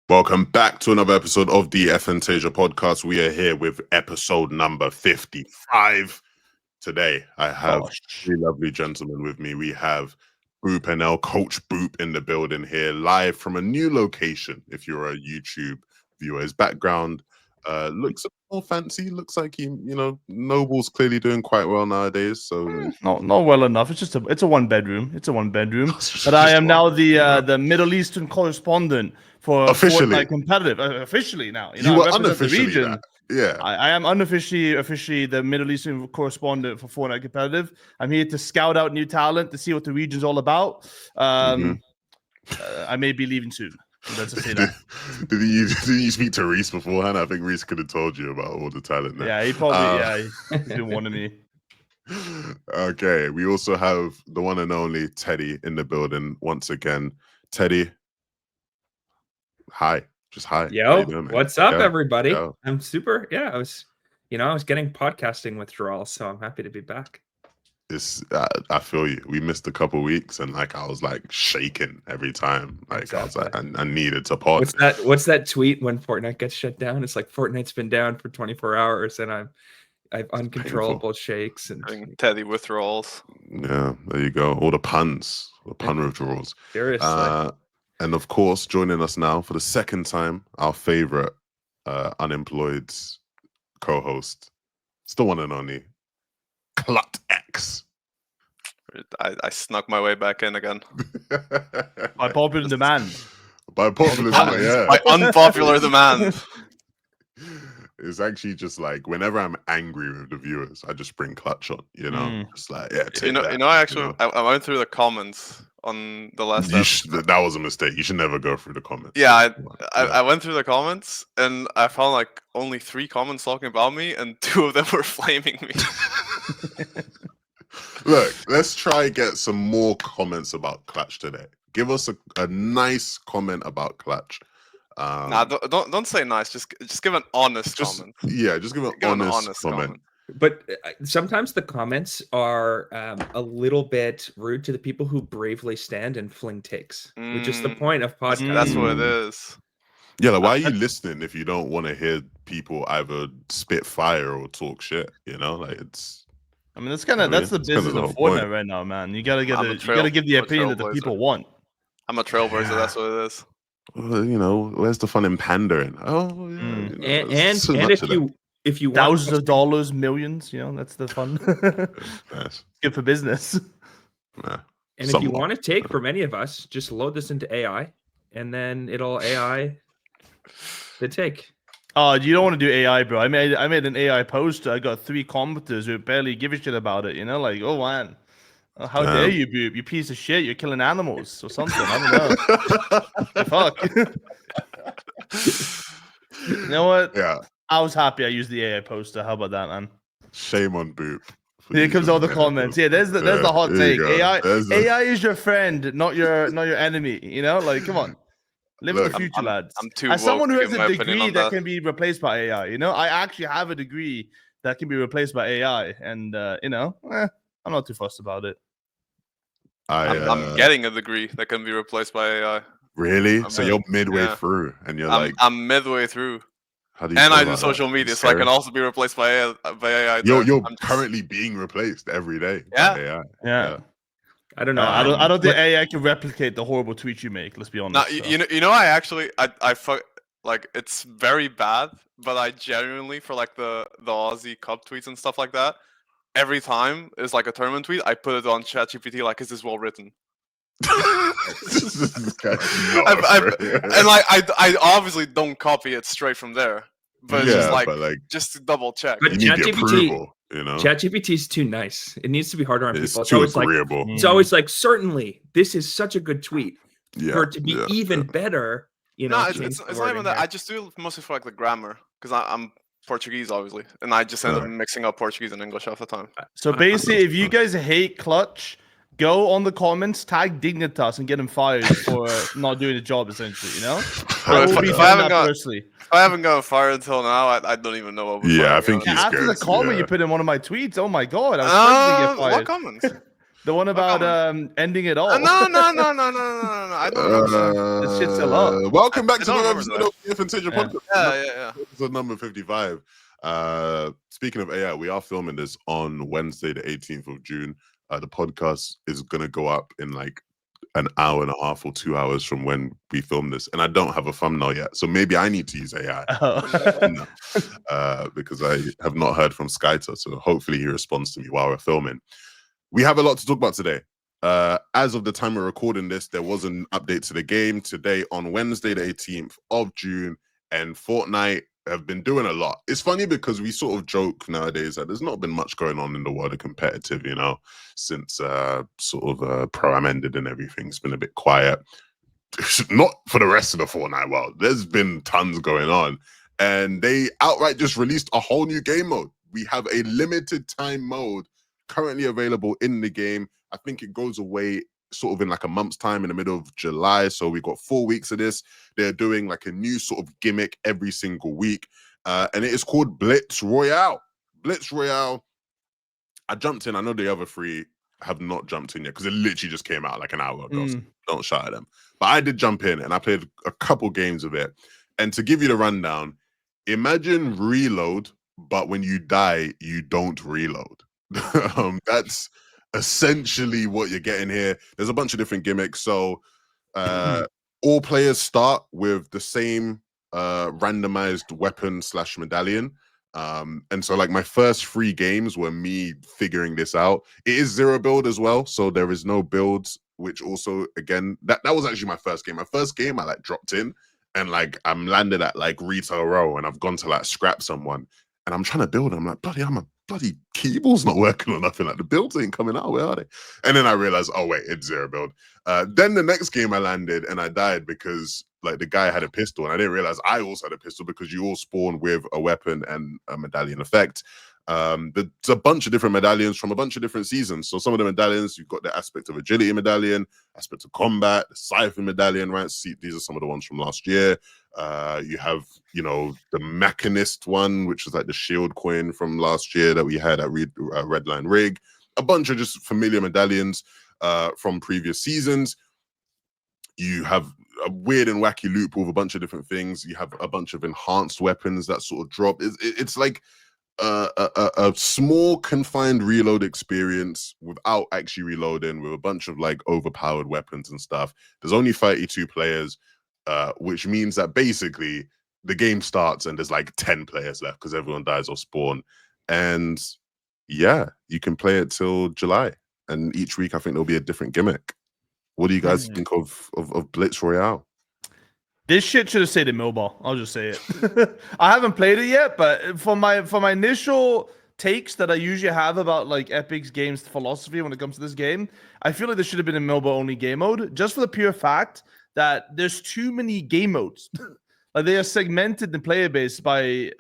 Welcome back to another episode of the FNtasia podcast. We are here with episode number 55. Today, I have three lovely gentlemen with me. We have Boop NL, Coach Boop in the building here, live from a new location. If you're a YouTube viewer, his background looks more fancy. Looks like Noble's clearly doing quite well nowadays. So not well enough. It's a one bedroom. It's a one bedroom. But I am now the Middle Eastern correspondent for Fortnite competitive. Officially now, you were unofficially the region. Yeah, I am officially the Middle Eastern correspondent for Fortnite competitive. I'm here to scout out new talent to see what the region's all about. I may be leaving soon. Let's just say that. Did you speak to Reese beforehand? I think Reese could have told you about all the talent there. Yeah, he probably he's been warning me. Okay, we also have the one and only Teddy in the building once again. Teddy, hi. Just hi. Yo, what's up, everybody? Yo. I'm super. Yeah, I was getting podcasting withdrawals, so I'm happy to be back. I feel you. We missed a couple weeks, and I was shaking every time. Exactly. I was I needed to pause. What's that tweet when Fortnite gets shut down? It's like Fortnite's been down for 24 hours, and I've uncontrollable shakes and Teddy withdrawals. Yeah, there you go. All the puns, pun withdrawals. Seriously. And of course, joining us now for the second time, our favorite unemployed co-host, it's the one and only Clut X. I snuck my way back in again. By popular demand. By popular demand, yeah. By unpopular demand. It's actually just whenever I'm angry with the viewers, I just bring Clutch on, Just I went through the comments on the last episode. That was a mistake. You should never go through the comments. Yeah, I went through the comments and I found only 3 comments talking about me and 2 of them were flaming me. Look, let's try get some more comments about Clutch today. Give us a nice comment about Clutch. Nah, don't say nice. Just give an honest comment. Yeah, just give an honest comment. But sometimes the comments are a little bit rude to the people who bravely stand and fling takes, which is the point of podcast. That's what it is. Yeah, why are you listening if you don't want to hear people either spit fire or talk shit? It's. I mean, that's the business of Fortnite right now, man. You gotta give the opinion that the people want. I'm a trailblazer. That's what it is. Well, where's the fun in pandering? Oh, yeah, and if you want thousands of dollars, millions, that's the fun. Nice. Good for business. And if you want to take from any of us, just load this into AI, and then it'll AI the take. Oh, you don't want to do AI, bro. I made an AI poster. I got 3 commenters who barely give a shit about it. Oh man, how dare you, Boop? You piece of shit. You're killing animals or something. I don't know. Fuck. You know what? Yeah. I was happy I used the AI poster. How about that, man? Shame on Boop. Here comes all the comments. Yeah, there's the hot take. AI is your friend, not your enemy. Come on. Live in the future, lads. I'm too As someone who has a degree that can be replaced by AI, I actually have a degree that can be replaced by AI, and I'm not too fussed about it. I'm getting a degree that can be replaced by AI. Really? So you're midway through, and you're I'm midway through. And I do social media, so I can also be replaced by AI. You're currently being replaced every day. Yeah. By AI. Yeah. I don't know. I don't think AI can replicate the horrible tweets you make. Let's be honest. I fuck it's very bad, but I genuinely for the Aussie Cup tweets and stuff like that. Every time it's a tournament tweet, I put it on ChatGPT. Is this well written? I obviously don't copy it straight from there, but it's just to double check. But you need the approval. ChatGPT is too nice. It needs to be harder on people. It's too agreeable. It's always certainly this is such a good tweet. For it to be even better, No, it's not even that. I just do it mostly for the grammar because I'm Portuguese, obviously, and I just end up mixing up Portuguese and English half the time. So basically, if you guys hate Clutch, go on the comments, tag Dignitas, and get him fired for not doing the job. Essentially, If I haven't gotten fired until now, I don't even know what. I think he's after the comment you put in one of my tweets. Oh my god, I was to get fired. What comments? The one about ending it all. No. I don't remember That shit's a lot. Welcome back to don't another remember episode of the FNtasia Yeah. podcast. Yeah. Episode number 55. Speaking of AI, we are filming this on Wednesday, the 18th of June. The podcast is gonna go up in like an hour and a half or 2 hours from when we film this, and I don't have a thumbnail yet, so maybe I need to use AI. Because I have not heard from Skyter, so hopefully he responds to me while we're filming. We have a lot to talk about today. As of the time we're recording this, there was an update to the game today on Wednesday, the 18th of June, and Fortnite have been doing a lot. It's funny because we sort of joke nowadays that there's not been much going on in the world of competitive, you know, since Pro-Am ended and everything. It's been a bit quiet. Not for the rest of the Fortnite world. There's been tons going on. And they outright just released a whole new game mode. We have a limited time mode currently available in the game. I think it goes away sort of in like a month's time in the middle of July. So we've got 4 weeks of this. They're doing like a new sort of gimmick every single week. And it is called Blitz Royale. Blitz Royale. I jumped in. I know the other three have not jumped in yet because it literally just came out like an hour ago. So don't shout at them. But I did jump in and I played a couple games of it. And to give you the rundown, imagine Reload, but when you die, you don't reload. That's essentially what you're getting here. There's a bunch of different gimmicks. So all players start with the same randomized weapon / medallion. And so like my first 3 games were me figuring this out. It is 0 build as well. So there is no builds, which also, again, that was actually my first game. My first game, I like dropped in and like I'm landed at like retail row and I've gone to like scrap someone and I'm trying to build. And I'm like, bloody keyboard's not working or nothing. Like the builds ain't coming out. Where are they? And then I realized, oh wait, it's 0 build. Then the next game I landed and I died because like the guy had a pistol and I didn't realize I also had a pistol because you all spawn with a weapon and a medallion effect. There's a bunch of different medallions from a bunch of different seasons. So some of the medallions, you've got the aspect of agility medallion, aspect of combat, the siphon medallion, right? See, these are some of the ones from last year. You have, you know, the mechanist one, which is like the shield coin from last year that we had at Redline Rig. A bunch of just familiar medallions from previous seasons. You have a weird and wacky loop with a bunch of different things. You have a bunch of enhanced weapons that sort of drop. It's like a small confined reload experience without actually reloading, with a bunch of like overpowered weapons and stuff. There's only 32 players, which means that basically the game starts and there's like 10 players left because everyone dies or spawn. And yeah, you can play it till July. And each week I think there'll be a different gimmick. What do you guys think of Blitz Royale? This shit should have stayed in mobile. I'll just say it. I haven't played it yet, but for my initial takes that I usually have about like Epic's games philosophy when it comes to this game, I feel like this should have been a mobile only game mode, just for the pure fact that there's too many game modes. Like they are segmented the player base by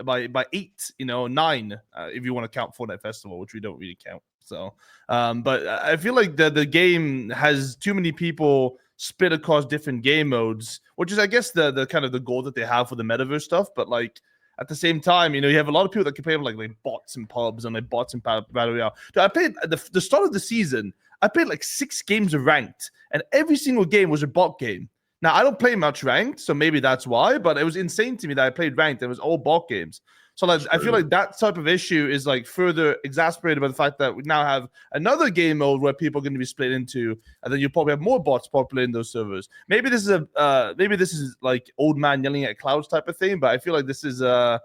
8, 9, if you want to count Fortnite Festival, which we don't really count. So, but I feel like the game has too many people split across different game modes, which is, I guess, the kind of the goal that they have for the metaverse stuff. But like at the same time, you have a lot of people that can play with like bots and pubs and like bots and battle royale. So I played at the start of the season. I played like 6 games of ranked, and every single game was a bot game. Now I don't play much ranked, so maybe that's why. But it was insane to me that I played ranked. It was all bot games. So like, I feel like that type of issue is like further exacerbated by the fact that we now have another game mode where people are going to be split into, and then you probably have more bots populating those servers. Maybe this is like old man yelling at clouds type of thing, but I feel like this is I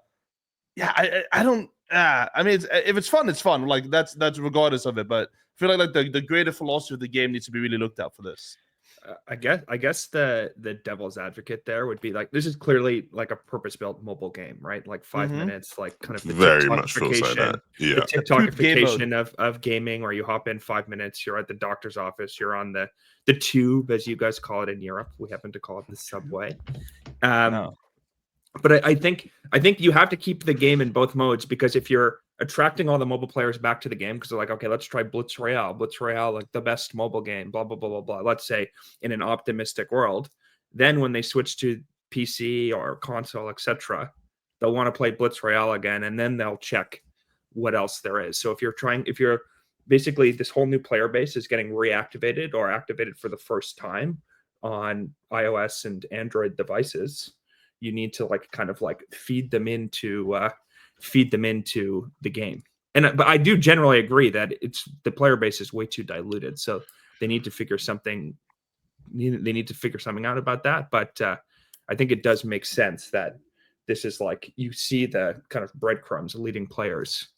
mean, if it's fun, it's fun. Like that's regardless of it. But I feel like the greater philosophy of the game needs to be really looked at for this. I guess the devil's advocate there would be like, this is clearly like a purpose-built mobile game, right? Like 5 minutes, like kind of the very much feels like that. Yeah, the TikTokification of gaming, where you hop in 5 minutes, you're at the doctor's office, you're on the tube, as you guys call it in Europe. We happen to call it the subway. But I think you have to keep the game in both modes, because if you're attracting all the mobile players back to the game because they're like, okay, let's try Blitz Royale, like the best mobile game, blah, blah, blah, blah, blah. Let's say in an optimistic world, then when they switch to PC or console, etc., they'll want to play Blitz Royale again, and then they'll check what else there is. So if you're basically this whole new player base is getting reactivated or activated for the first time on iOS and Android devices. You need to like kind of like feed them into the game. And but I do generally agree that it's the player base is way too diluted, so they need to figure something. They need to figure something out about that. But I think it does make sense that this is like you see the kind of breadcrumbs leading players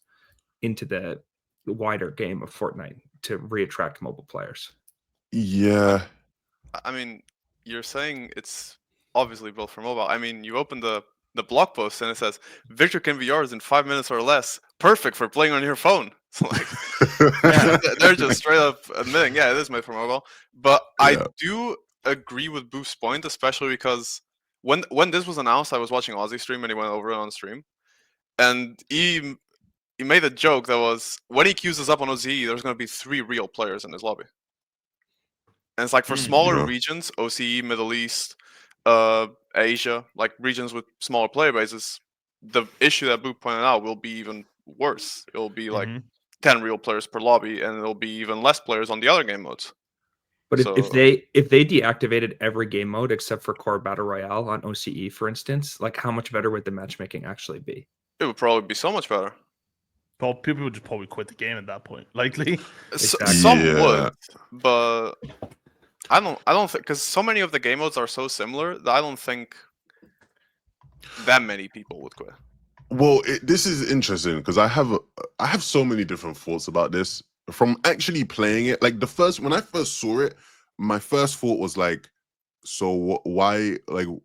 into the wider game of Fortnite to reattract mobile players. Yeah. I mean, you're saying it's obviously built for mobile. I mean, you open the blog post and it says Victor can be yours in 5 minutes or less. Perfect for playing on your phone. So like, they're just straight up admitting, yeah, it is made for mobile. But I do agree with Boof's point, especially because when this was announced, I was watching Aussie stream and he went over it on stream, and he made a joke that was when he queues us up on OZE, there's going to be 3 real players in his lobby. And it's like for smaller regions, OCE, Middle East, Asia, like regions with smaller player bases, the issue that Boop pointed out will be even worse. It'll be like 10 real players per lobby, and it'll be even less players on the other game modes. But if they deactivated every game mode except for core battle royale on OCE, for instance, like how much better would the matchmaking actually be? It would probably be so much better. Well, people would just probably quit the game at that point, likely. Exactly. Some would, but I don't think, because so many of the game modes are so similar that I don't think that many people would quit. Well, this is interesting because I have so many different thoughts about this from actually playing it. Like when I first saw it, my first thought was like, so why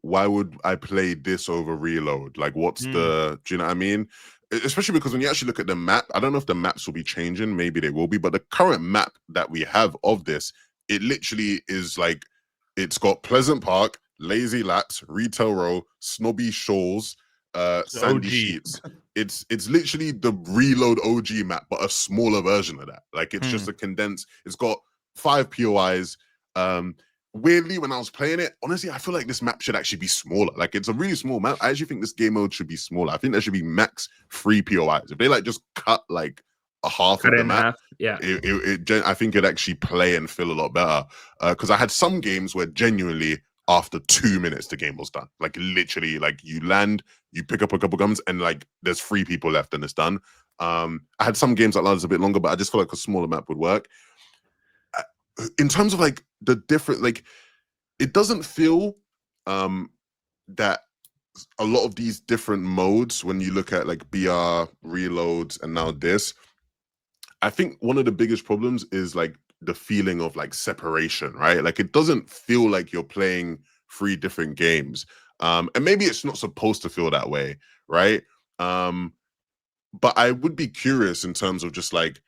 would I play this over reload? Like, what's do you know what I mean? Especially because when you actually look at the map, I don't know if the maps will be changing. Maybe they will be, but the current map that we have of this, it literally is like, it's got Pleasant Park, Lazy Laps, Retail Row, Snobby Shoals, Sandy OG. Sheets. It's literally the reload OG map, but a smaller version of that. Like it's just a condensed. It's got 5 POIs. Weirdly, when I was playing it, honestly, I feel like this map should actually be smaller. Like it's a really small map. I actually think this game mode should be smaller. I think there should be max 3 POIs. If they like just cut like a half of the map, I think it'd actually play and feel a lot better. Because I had some games where genuinely after 2 minutes the game was done. Like literally, like you land, you pick up a couple guns, and like there's 3 people left and it's done. I had some games that lasted a bit longer, but I just feel like a smaller map would work. In terms of like the different, like it doesn't feel that a lot of these different modes, when you look at like BR, reloads, and now this, I think one of the biggest problems is like the feeling of like separation, right? Like it doesn't feel like you're playing 3 different games. And maybe it's not supposed to feel that way, right? But I would be curious in terms of just like,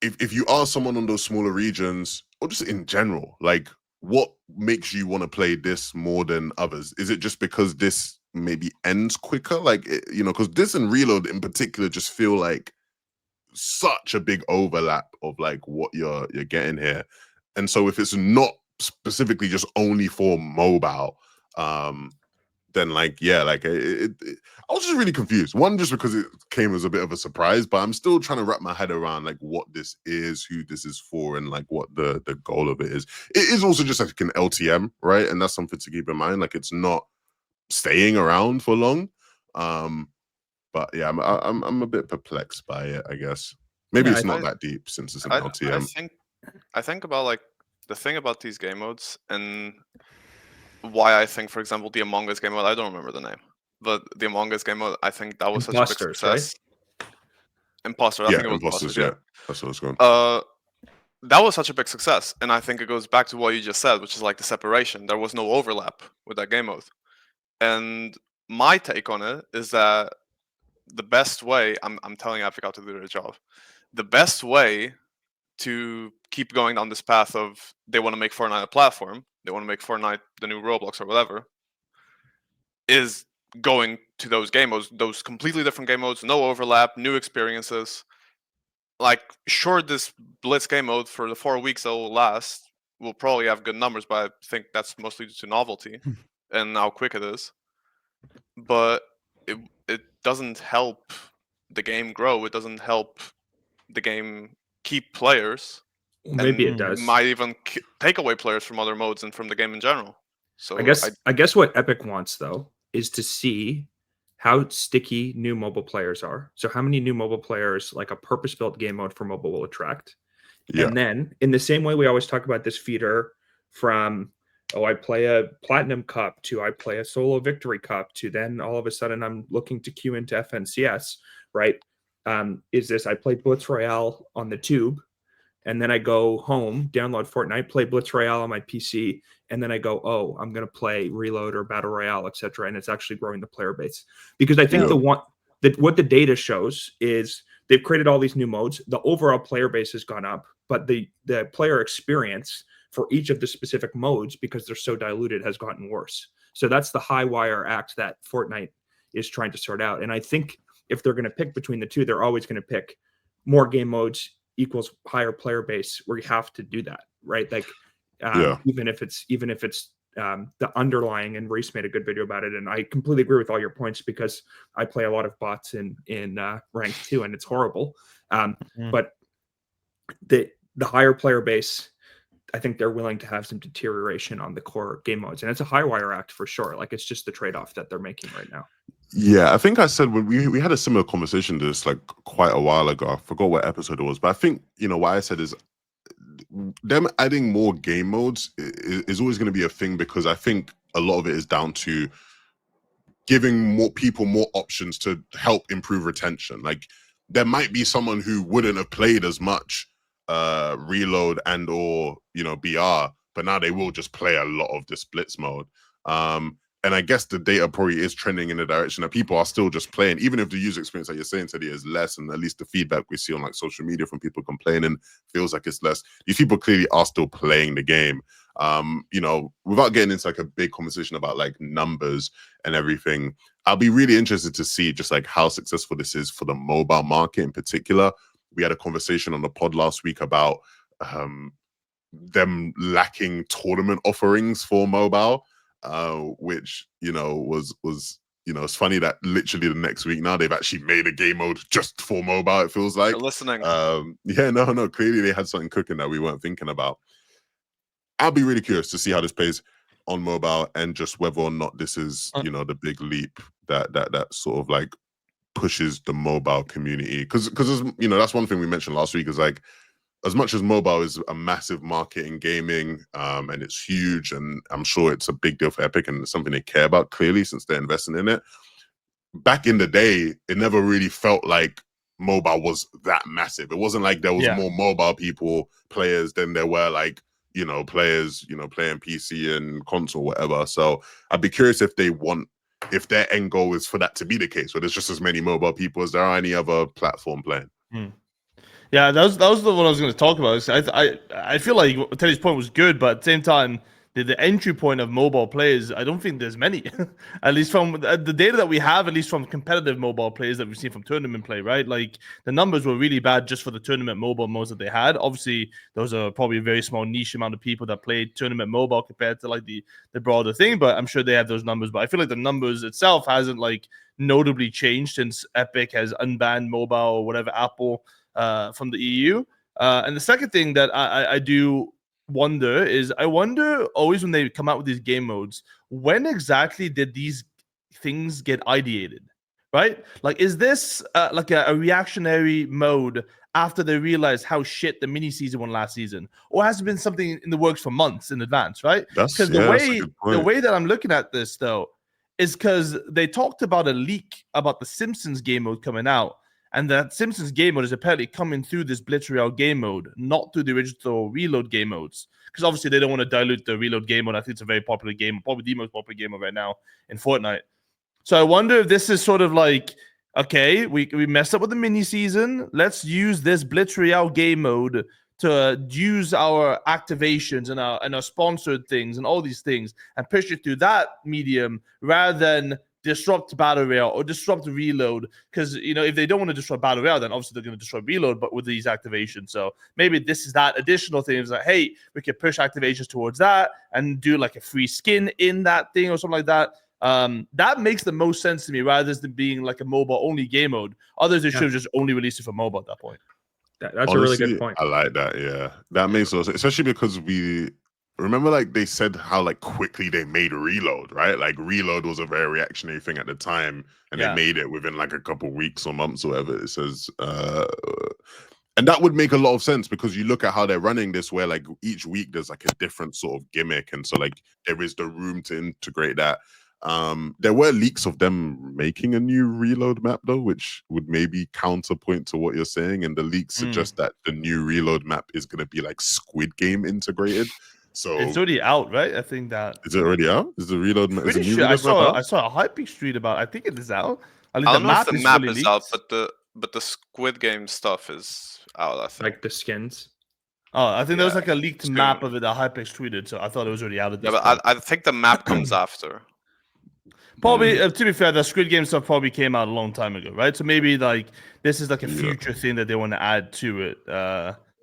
if you are someone on those smaller regions, or just in general, like what makes you want to play this more than others? Is it just because this maybe ends quicker? Like, because this and reload in particular just feel like such a big overlap of like what you're getting here. And so if it's not specifically just only for mobile, then like, yeah, like I was just really confused. One, just because it came as a bit of a surprise, but I'm still trying to wrap my head around like what this is, who this is for, and like what the goal of it is. It is also just like an LTM, right? And that's something to keep in mind. Like it's not staying around for long. But yeah, I'm a bit perplexed by it, I guess. Maybe it's not that deep since it's an LTM. I think about like the thing about these game modes and why I think, for example, the Among Us game mode, I don't remember the name, but the Among Us game mode, I think that was such a big success. Right? Imposter, I think it was Imposters, yeah. That's what I was going. That was such a big success, and I think it goes back to what you just said, which is like the separation. There was no overlap with that game mode. And my take on it is that the best way, I'm telling Epic how to do their job, the best way to keep going down this path of they want to make Fortnite a platform, they want to make Fortnite the new Roblox or whatever, is going to those game modes, those completely different game modes, no overlap, new experiences. Like, sure, this Blitz game mode for the 4 weeks that will last will probably have good numbers, but I think that's mostly due to novelty and how quick it is. But it doesn't help the game grow. It doesn't help the game keep players. Maybe and it does. Might even take away players from other modes and from the game in general. So I guess what Epic wants though is to see how sticky new mobile players are. So how many new mobile players like a purpose-built game mode for mobile will attract. Yeah. And then in the same way we always talk about this feeder from I play a Platinum Cup to I play a Solo Victory Cup to then all of a sudden I'm looking to queue into FNCS, right? Is this I play Blitz Royale on the tube, and then I go home, download Fortnite, play Blitz Royale on my PC, and then I go, oh, I'm going to play Reload or Battle Royale, etc. And it's actually growing the player base. Because I think what the data shows is they've created all these new modes. The overall player base has gone up, but the player experience for each of the specific modes, because they're so diluted, has gotten worse. So that's the high wire act that Fortnite is trying to sort out. And I think if they're going to pick between the two, they're always going to pick more game modes equals higher player base, where you have to do that, right? Like even if it's the underlying, and Reese made a good video about it, and I completely agree with all your points, because I play a lot of bots in rank 2, and it's horrible. But the higher player base, I think they're willing to have some deterioration on the core game modes, and it's a high wire act for sure. Like, it's just the trade-off that they're making right now. Yeah, I think I said when we had a similar conversation to this like quite a while ago. I forgot what episode it was, but I think, you know, what I said is them adding more game modes is always going to be a thing, because I think a lot of it is down to giving more people more options to help improve retention. Like, there might be someone who wouldn't have played as much Reload and or, you know, BR, but now they will just play a lot of this Blitz mode. And I guess the data probably is trending in the direction that people are still just playing, even if the user experience that you're saying today is less, and at least the feedback we see on like social media from people complaining feels like it's less. These people clearly are still playing the game. You know, without getting into like a big conversation about like numbers and everything, I'll be really interested to see just like how successful this is for the mobile market in particular. We had a conversation on the pod last week about them lacking tournament offerings for mobile. Which, you know, was you know, it's funny that literally the next week now they've actually made a game mode just for mobile, it feels like. You're listening. Yeah, no, clearly they had something cooking that we weren't thinking about. I'll be really curious to see how this plays on mobile, and just whether or not this is, you know, the big leap that sort of like pushes the mobile community. Because you know, that's one thing we mentioned last week, is like, as much as mobile is a massive market in gaming, and it's huge, and I'm sure it's a big deal for Epic, and it's something they care about clearly since they're investing in it. Back in the day, it never really felt like mobile was that massive. It wasn't like there was more mobile players than there were like, you know, players, you know, playing PC and console, whatever. So I'd be curious if if their end goal is for that to be the case, where there's just as many mobile people as there are any other platform playing. Yeah, that was the one I was going to talk about. I feel like Teddy's point was good, but at the same time, the entry point of mobile players, I don't think there's many. At least from the data that we have, at least from competitive mobile players that we've seen from tournament play, right? Like, the numbers were really bad just for the tournament mobile modes that they had. Obviously, those are probably a very small niche amount of people that played tournament mobile compared to like the broader thing, but I'm sure they have those numbers. But I feel like the numbers itself hasn't like notably changed since Epic has unbanned mobile or whatever, Apple, from the EU. And the second thing that I do wonder is, I wonder always when they come out with these game modes, when exactly did these things get ideated, right? Like, is this like a reactionary mode after they realized how shit the mini season one last season, or has it been something in the works for months in advance, right? Because the way that I'm looking at this though is because they talked about a leak about the Simpsons game mode coming out. And that Simpsons game mode is apparently coming through this Blitz Royale game mode, not through the original Reload game modes. Because obviously they don't want to dilute the Reload game mode. I think it's a very popular game, probably the most popular game mode right now in Fortnite. So I wonder if this is sort of like, okay, we messed up with the mini season. Let's use this Blitz Royale game mode to use our activations and our sponsored things and all these things and push it through that medium, rather than disrupt Battle Royale or disrupt Reload. Because, you know, if they don't want to disrupt Battle Royale, then obviously they're going to disrupt Reload, but with these activations. So maybe this is that additional thing. It's like, hey, we can push activations towards that and do like a free skin in that thing or something like that. That makes the most sense to me, rather than being like a mobile only game mode. Others, they should have just only released it for mobile at that point. That's a really good point. I like that. Yeah, that makes sense, especially because we remember, like, they said how like quickly they made Reload, right? Like Reload was a very reactionary thing at the time, and they made it within like a couple weeks or months or whatever it says. And that would make a lot of sense because you look at how they're running this, where like each week there's like a different sort of gimmick, and so like there is the room to integrate that. There were leaks of them making a new Reload map though, which would maybe counterpoint to what you're saying. And the leaks suggest that the new Reload map is going to be like Squid Game integrated. So it's already out, right? I think that is it already out? Is the Reload map? pretty sure I saw a Hypebeast tweet about. I think it is out. I don't know if the map is out, but the Squid Game stuff is out. I think like the skins. Oh, I think there was like a leaked map of it that Hypebeast tweeted, so I thought it was already out at this point. But I think the map comes after. Probably, to be fair, the Squid Game stuff probably came out a long time ago, right? So maybe like this is like a future thing that they want to add to it,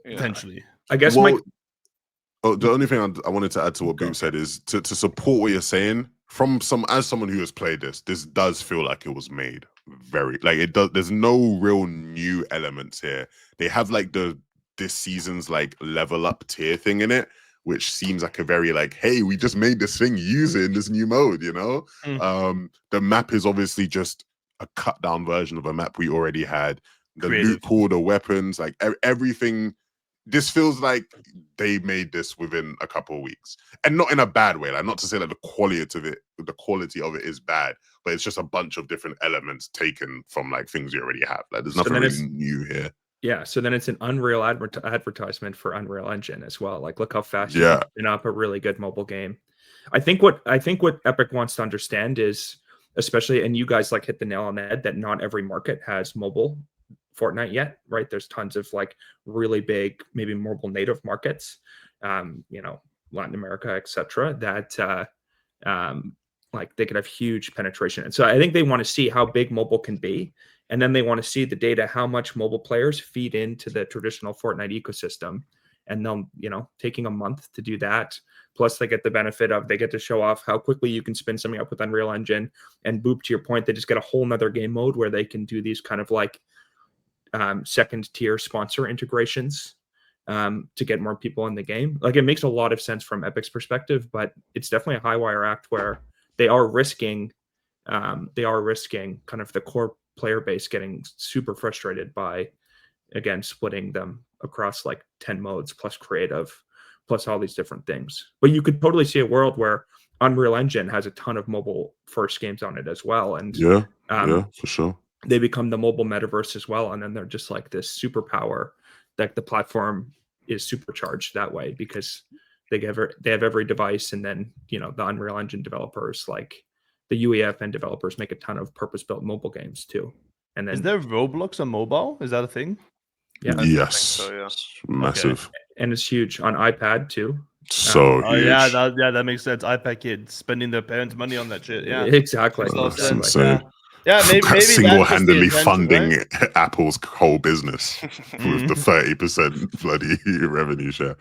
potentially. I guess the only thing I wanted to add to what Boom said is to support what you're saying. As someone who has played this does feel like it was made very like it does. There's no real new elements here. They have like this season's like level up tier thing in it, which seems like a very like, hey, we just made this thing using this new mode, you know? The map is obviously just a cut down version of a map we already had. The loot pool, the weapons, like everything. This feels like they made this within a couple of weeks, and not in a bad way. Like, not to say that the quality of it is bad, but it's just a bunch of different elements taken from like things you already have. Like, there's nothing really new here. Yeah, so then it's an Unreal advertisement for Unreal Engine as well. Like, look how fast you can spin up a really good mobile game. I think what Epic wants to understand is, especially, and you guys like hit the nail on the head, that not every market has mobile Fortnite yet, right? There's tons of like really big, maybe mobile native markets, you know, Latin America, etc. That like they could have huge penetration. And so I think they want to see how big mobile can be. And then they want to see the data, how much mobile players feed into the traditional Fortnite ecosystem. And they'll, you know, taking a month to do that. Plus they get the benefit of, they get to show off how quickly you can spin something up with Unreal Engine. And Boop, to your point, they just get a whole nother game mode where they can do these kind of like second tier sponsor integrations to get more people in the game. Like, it makes a lot of sense from Epic's perspective, but it's definitely a high wire act where they are risking kind of the core player base getting super frustrated by, again, splitting them across like 10 modes plus creative plus all these different things. But you could totally see a world where Unreal Engine has a ton of mobile first games on it as well, and yeah, for sure, they become the mobile metaverse as well, and then they're just like this superpower that the platform is supercharged that way because they have every device, and then, you know, the Unreal Engine developers, like the UEFN developers, make a ton of purpose-built mobile games too. And then, is there Roblox on mobile? Is that a thing? Yeah. Yes. So, yeah. Massive. Okay. And it's huge on iPad too. So huge. That makes sense. iPad kids spending their parents' money on that shit. Yeah, exactly. That's insane. Yeah, maybe single-handedly that's funding right? Apple's whole business with the 30% bloody revenue share.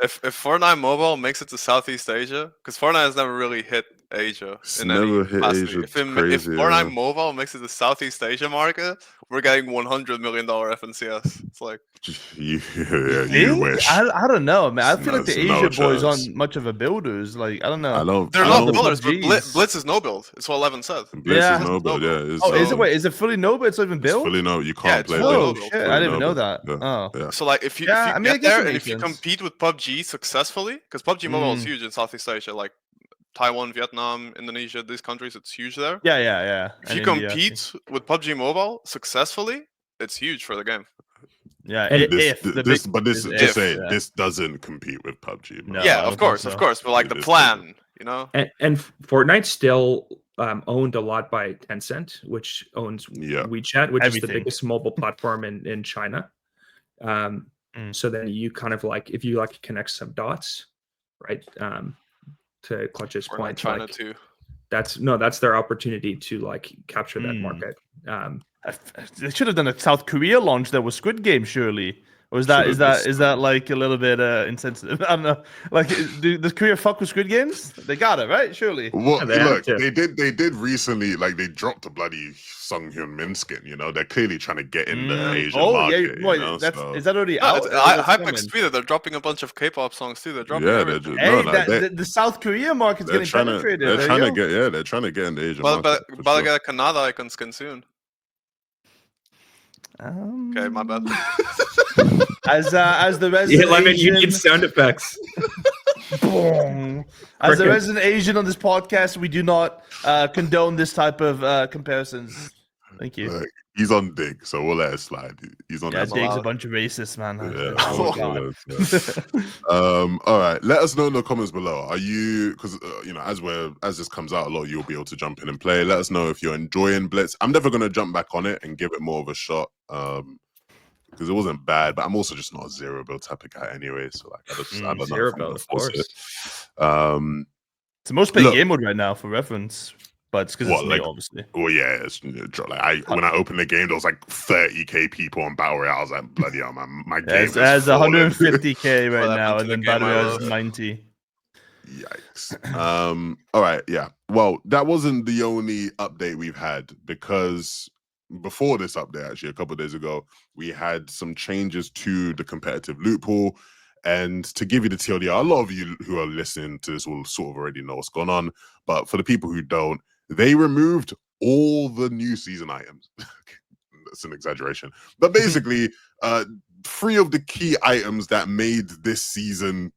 If Fortnite Mobile makes it to Southeast Asia, because Fortnite has never really hit Asia. It's never hit Asia. If Fortnite Mobile makes it to Southeast Asia market, we're getting $100 million FNCS. It's like, you wish. I don't know, man. I feel like the There's Asia no boys chance. aren't much of a builders. Like, I don't know. they're not builders, but Blitz is no build. It's what Levin said. Blitz is no build, yeah. Is it fully no build? It's not even built? Fully no, you can't play Oh, build. shit, I didn't even know that. Yeah. So like, if you get there and if you compete with PUBG successfully, because PUBG Mobile is huge in Southeast Asia, like Taiwan, Vietnam, Indonesia, these countries, it's huge there. Yeah. If you compete with PUBG Mobile successfully, it's huge for the game. Yeah, this doesn't compete with PUBG. No, yeah, of course, but like the plan, you know. And Fortnite's still owned a lot by Tencent, which owns WeChat, which is the biggest mobile platform in China. So then you kind of like, if you like connect some dots, right? To Clutch's point, China like, too. That's their opportunity to like capture that market. They should have done a South Korea launch that was Squid Game, surely. Or is that Should've just- is that like a little bit insensitive? I don't know. Like, does Korea fuck with Squid Games? They got it right, surely. Well, Yeah, they have look, to. they did recently. Like they dropped a bloody Sung Hyun Min skin. You know, they're clearly trying to get in the Asian market. Wait, you know, that's so. is that already No, out? it's, Or that's Hypex coming? tweeted they're dropping a bunch of K-pop songs too. They're dropping Yeah, they're everything. just, no, Hey, no, the South Korea market's they're getting trying to penetrated. they're There trying you to go. get they're trying to get in the Asian But market. for but I sure. get a Canada icon skin soon. Okay, my bad. As the Yeah, resident Lemon, you Asian, need sound effects. boom. As the Cricket. resident Asian on this podcast, we do not condone this type of comparisons. Thank you. Like, he's on Dig, so we'll let it slide. He's on Yeah, that. Dig's a allowed. bunch of racists, man. Yeah, Oh, we'll God. let it slide. All right, let us know in the comments below. Are you, because you know, as this comes out, a lot of you will be able to jump in and play. Let us know if you're enjoying Blitz. I'm never gonna jump back on it and give it more of a shot, because it wasn't bad. But I'm also just not a zero build type of guy anyway. So like, I don't know Zero if I'm build, gonna of force course. it. It's the most played Look. game mode right now for reference, but it's because What, it's me, like- obviously. Well, yeah, it's, like when I opened the game, there was like 30k people on Battle Royale. I was like, bloody hell, man, my Yeah, game it has has fallen. 150k right What now, happened and to then the game Battle I Royale is love? 90. Yikes. All right, yeah. Well, that wasn't the only update we've had, because before this update, actually, a couple of days ago, we had some changes to the competitive loot pool. And to give you the TLDR, a lot of you who are listening to this will sort of already know what's going on. But for the people who don't, they removed all the new season items. That's an exaggeration. But basically, 3 of the key items that made this season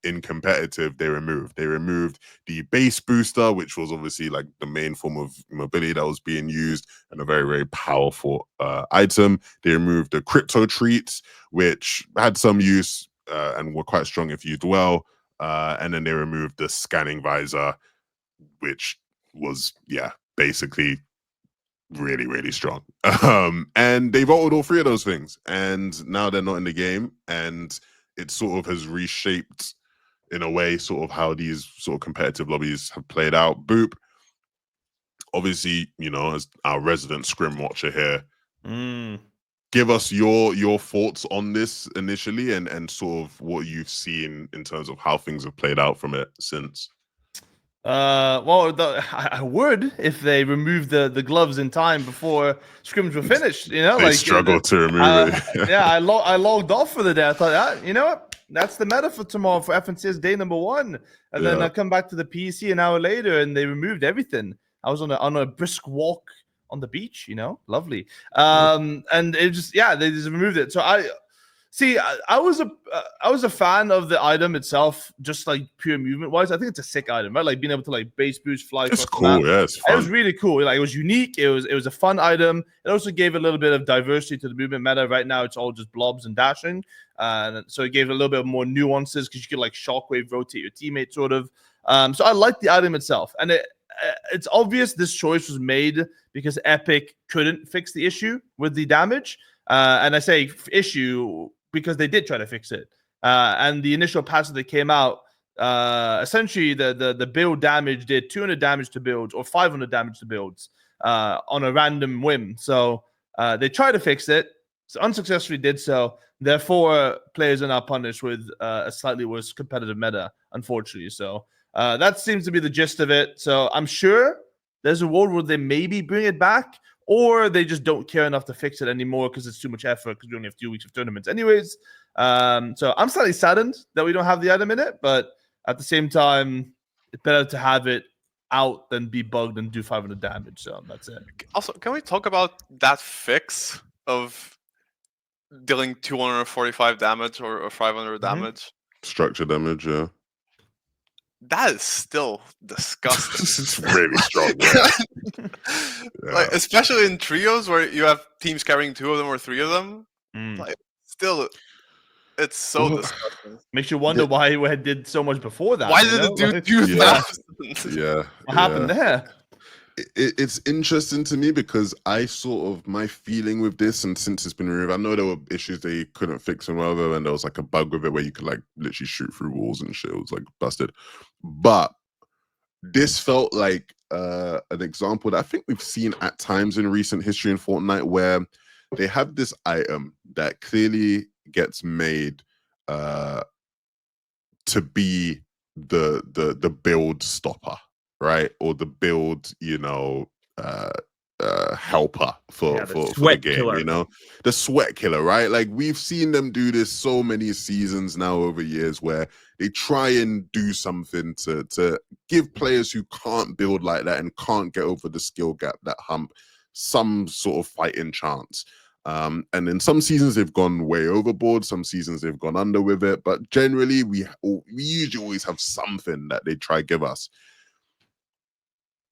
in competitive, they removed. They removed the base booster, which was obviously like the main form of mobility that was being used, and a very, very powerful item. They removed the crypto treats, which had some use and were quite strong if used well. And then they removed the scanning visor, which was, yeah, basically really, really strong. And they've altered all 3 of those things, and now they're not in the game, and it sort of has reshaped in a way sort of how these sort of competitive lobbies have played out. Boop, obviously, you know, as our resident scrim watcher here, give us your thoughts on this initially, and sort of what you've seen in terms of how things have played out from it since. Well, I would if they removed the gloves in time before scrims were finished. You know, They like struggled to remove it. Yeah, I logged off for the day. I thought, you know what? That's the meta for tomorrow for FNTasia's day number 1. And then Yeah. I come back to the PC an hour later, and they removed everything. I was on a brisk walk on the beach. You know, lovely. And it just they just removed it. So I was a fan of the item itself, just like pure movement wise. I think it's a sick item, right? Like being able to like base boost, fly. It's across the map. cool, yeah, it's It fun. was really cool. Like it was unique. It was a fun item. It also gave a little bit of diversity to the movement meta. Right now, it's all just blobs and dashing, and so it gave a little bit more nuances because you could like shockwave rotate your teammate, sort of. So I like the item itself, and it's obvious this choice was made because Epic couldn't fix the issue with the damage, and I say issue because they did try to fix it. And the initial patch that came out, essentially the build damage did 200 damage to builds or 500 damage to builds on a random whim. So they tried to fix it, so unsuccessfully did so. Therefore, players are now punished with a slightly worse competitive meta, unfortunately. So that seems to be the gist of it. So I'm sure there's a world where they maybe bring it back, or they just don't care enough to fix it anymore because it's too much effort because we only have 2 weeks of tournaments anyways. So I'm slightly saddened that we don't have the item in it, but at the same time, it's better to have it out than be bugged and do 500 damage. So that's it. Also, can we talk about that fix of dealing 245 damage or 500 damage? Structure damage, yeah. That is still disgusting. It's really strong, yeah. Like, especially in trios where you have teams carrying 2 of them or 3 of them. Like, still, it's so disgusting. Makes you wonder why it did so much before that. Why you did know? it do Like, 2,000? Yeah. what happened there? It's interesting to me because I sort of, my feeling with this, and since it's been removed, I know there were issues they couldn't fix and whatever, and there was like a bug with it where you could like literally shoot through walls and shit. It was like busted. But this felt like an example that I think we've seen at times in recent history in Fortnite where they have this item that clearly gets made to be the build stopper, right? Or the build, helper for the sweat game, killer. the sweat killer, right? Like we've seen them do this so many seasons now over years where they try and do something to give players who can't build like that and can't get over the skill gap, that hump, some sort of fighting chance. And in some seasons they've gone way overboard, some seasons they've gone under with it, but generally we usually always have something that they try give us.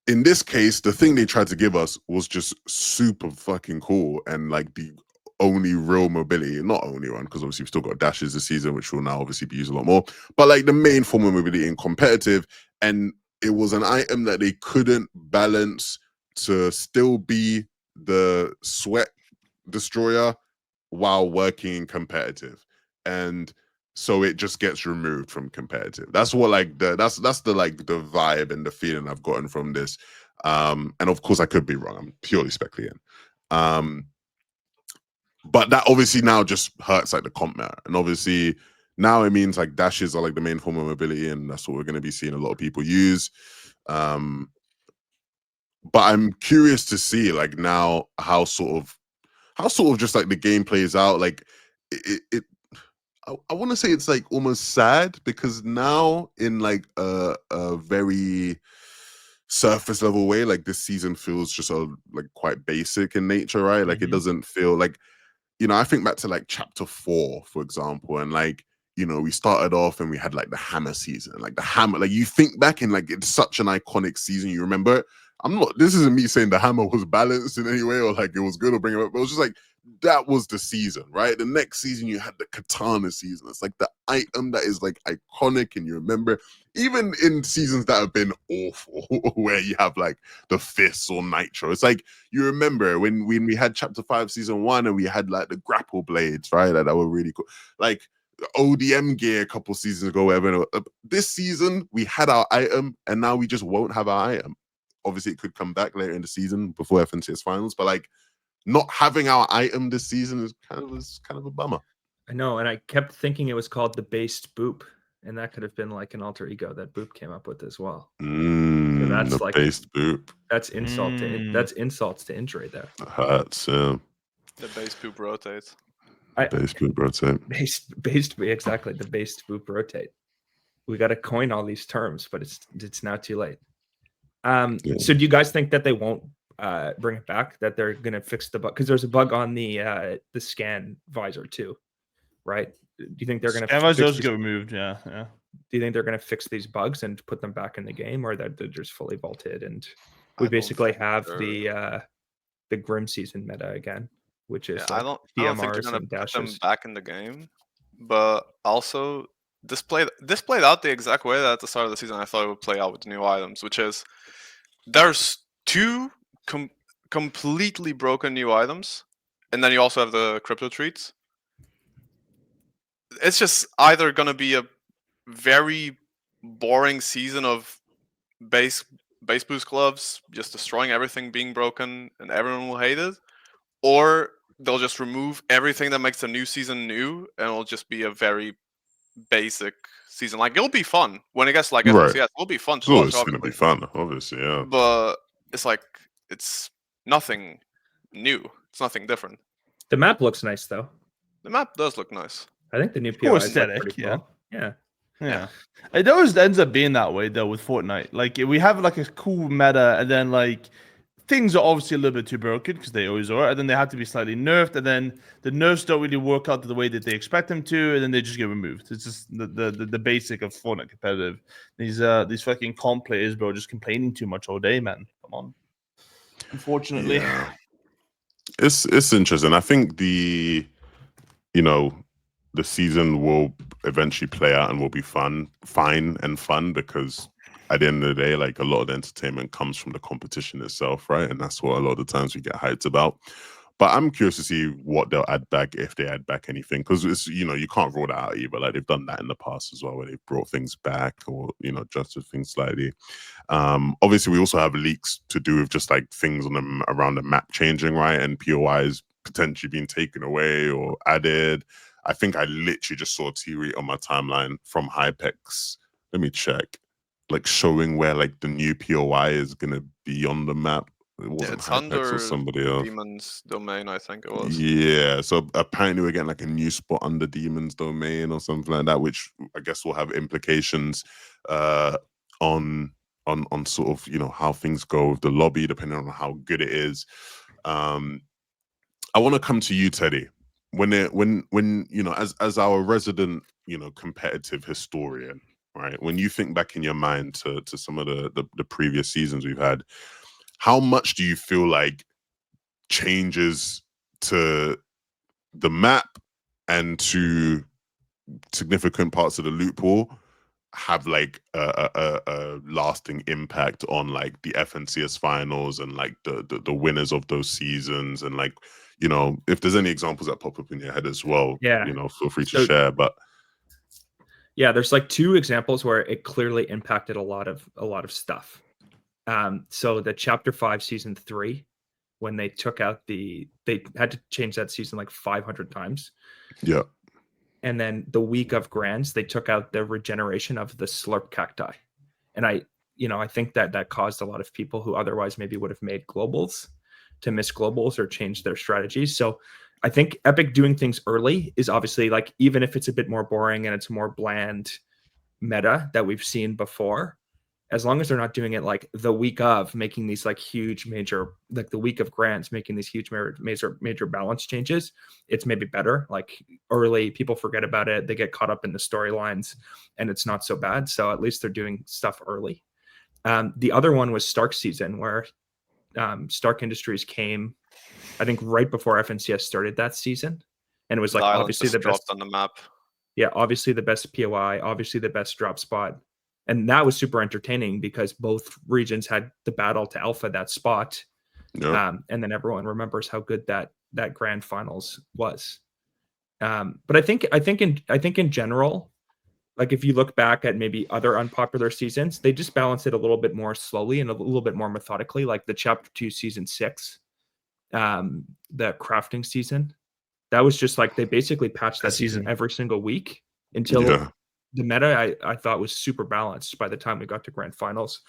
In this case, the thing they tried to give us was just super fucking cool and like the only real mobility, not only one, because obviously we've still got dashes this season, which will now obviously be used a lot more, but like the main form of mobility in competitive. And it was an item that they couldn't balance to still be the sweat destroyer while working in competitive. And so it just gets removed from competitive. That's what like that's the like the vibe and the feeling I've gotten from this. And of course I could be wrong. I'm purely speculating. But that obviously now just hurts like the comp meta. And obviously now it means like dashes are like the main form of mobility, and that's what we're going to be seeing a lot of people use. But I'm curious to see like now how sort of just like the game plays out. Like I want to say it's like almost sad because now in like a very surface level way, like this season feels just like quite basic in nature, right? Like it doesn't feel like, I think back to like chapter 4, for example, and like, we started off and we had like the hammer season, like the hammer, like you think back and like it's such an iconic season, you remember it. This isn't me saying the hammer was balanced in any way or like it was good or bring it up, but it was just like, that was the season, right? The next season you had the katana season. It's like the item that is like iconic and you remember, even in seasons that have been awful, where you have like the fists or nitro. It's like you remember when we had chapter 5 season 1 and we had like the grapple blades, right? Like, that were really cool. Like ODM gear a couple seasons ago, whatever. This season we had our item and now we just won't have our item. Obviously it could come back later in the season before FNTS finals, but like not having our item this season is kind of a bummer. I know, and I kept thinking it was called the Based Boop, and that could have been like an alter ego that Boop came up with as well. So that's the like Based Boop. That's that's insults to injury there. That hurts. Yeah. The Based Boop rotates. Based Boop rotate. Based exactly, the Based Boop rotate. We got to coin all these terms, but it's now too late. So do you guys think that they won't bring it back, that they're going to fix the bug? Because there's a bug on the scan visor too, right? Do you think they're going to scan visors get removed? Yeah. Do you think they're going to fix these bugs and put them back in the game, or that they're just fully vaulted and we basically have the Grim season meta again, which is I don't think they're going to put them back in the game, but also this played out the exact way that at the start of the season I thought it would play out with the new items, which is there's 2 completely broken new items, and then you also have the crypto treats. It's just either gonna be a very boring season of base boost gloves, just destroying everything, being broken, and everyone will hate it, or they'll just remove everything that makes the new season new, and it'll just be a very basic season. Like, it'll be fun when it gets to like FNTS. It'll be fun to watch. It's gonna be fun, obviously, yeah. But it's like it's nothing new. It's nothing different. The map looks nice though. The map does look nice. I think the new POI is aesthetic, pretty yeah. cool. Yeah. It always ends up being that way though with Fortnite. Like we have like a cool meta, and then like things are obviously a little bit too broken because they always are, and then they have to be slightly nerfed, and then the nerfs don't really work out the way that they expect them to, and then they just get removed. It's just the basic of Fortnite competitive. These fucking comp players, bro, just complaining too much all day, man. Come on. Unfortunately. Yeah. It's interesting. I think the season will eventually play out and will be fine because at the end of the day, like a lot of the entertainment comes from the competition itself, right? And that's what a lot of the times we get hyped about. But I'm curious to see what they'll add back, if they add back anything, because it's you can't rule that out either. Like they've done that in the past as well, where they've brought things back or adjusted things slightly. Obviously, we also have leaks to do with just like things on them around the map changing, right? And POIs potentially being taken away or added. I think I literally just saw a tweet on my timeline from Hypex. Let me check. Like showing where like the new POI is gonna be on the map. It wasn't it's Hypex under or somebody else. Demon's domain, I think it was. Yeah, so apparently we're getting like a new spot under Demon's domain or something like that, which I guess will have implications on sort of, you know, how things go with the lobby, depending on how good it is. I want to come to you, Teddy. When you know, as our resident, you know, competitive historian, right? When you think back in your mind to some of the previous seasons we've had, how much do you feel like changes to the map and to significant parts of the loot pool have like a lasting impact on like the FNCS finals and like the winners of those seasons? And like, you know, if there's any examples that pop up in your head as well, Yeah. you know, feel free to share. But yeah, there's like 2 examples where it clearly impacted a lot of stuff. So the chapter 5 season 3, when they took out they had to change that season like 500 times. Yeah. And then the week of Grands, they took out the regeneration of the slurp cacti. And I think that caused a lot of people who otherwise maybe would have made globals to miss globals or change their strategies. So I think Epic doing things early is obviously, like, even if it's a bit more boring and it's more bland meta that we've seen before, as long as they're not doing it like the week of, making these like huge major, like the week of Grands, making these huge major balance changes, it's maybe better. Like early, people forget about it, they get caught up in the storylines, and it's not so bad. So at least they're doing stuff early. The other one was Stark season, where Stark Industries came, I think, right before FNCS started that season, and it was like obviously the best on the map. Yeah, obviously the best POI, obviously the best drop spot. And that was super entertaining because both regions had the battle to alpha that spot. Yeah. And then everyone remembers how good that grand finals was. But I think in general, like if you look back at maybe other unpopular seasons, they just balance it a little bit more slowly and a little bit more methodically, like the chapter 2 season 6, the crafting season. That was just like they basically patched that season every single week until the meta I thought was super balanced by the time we got to grand finals.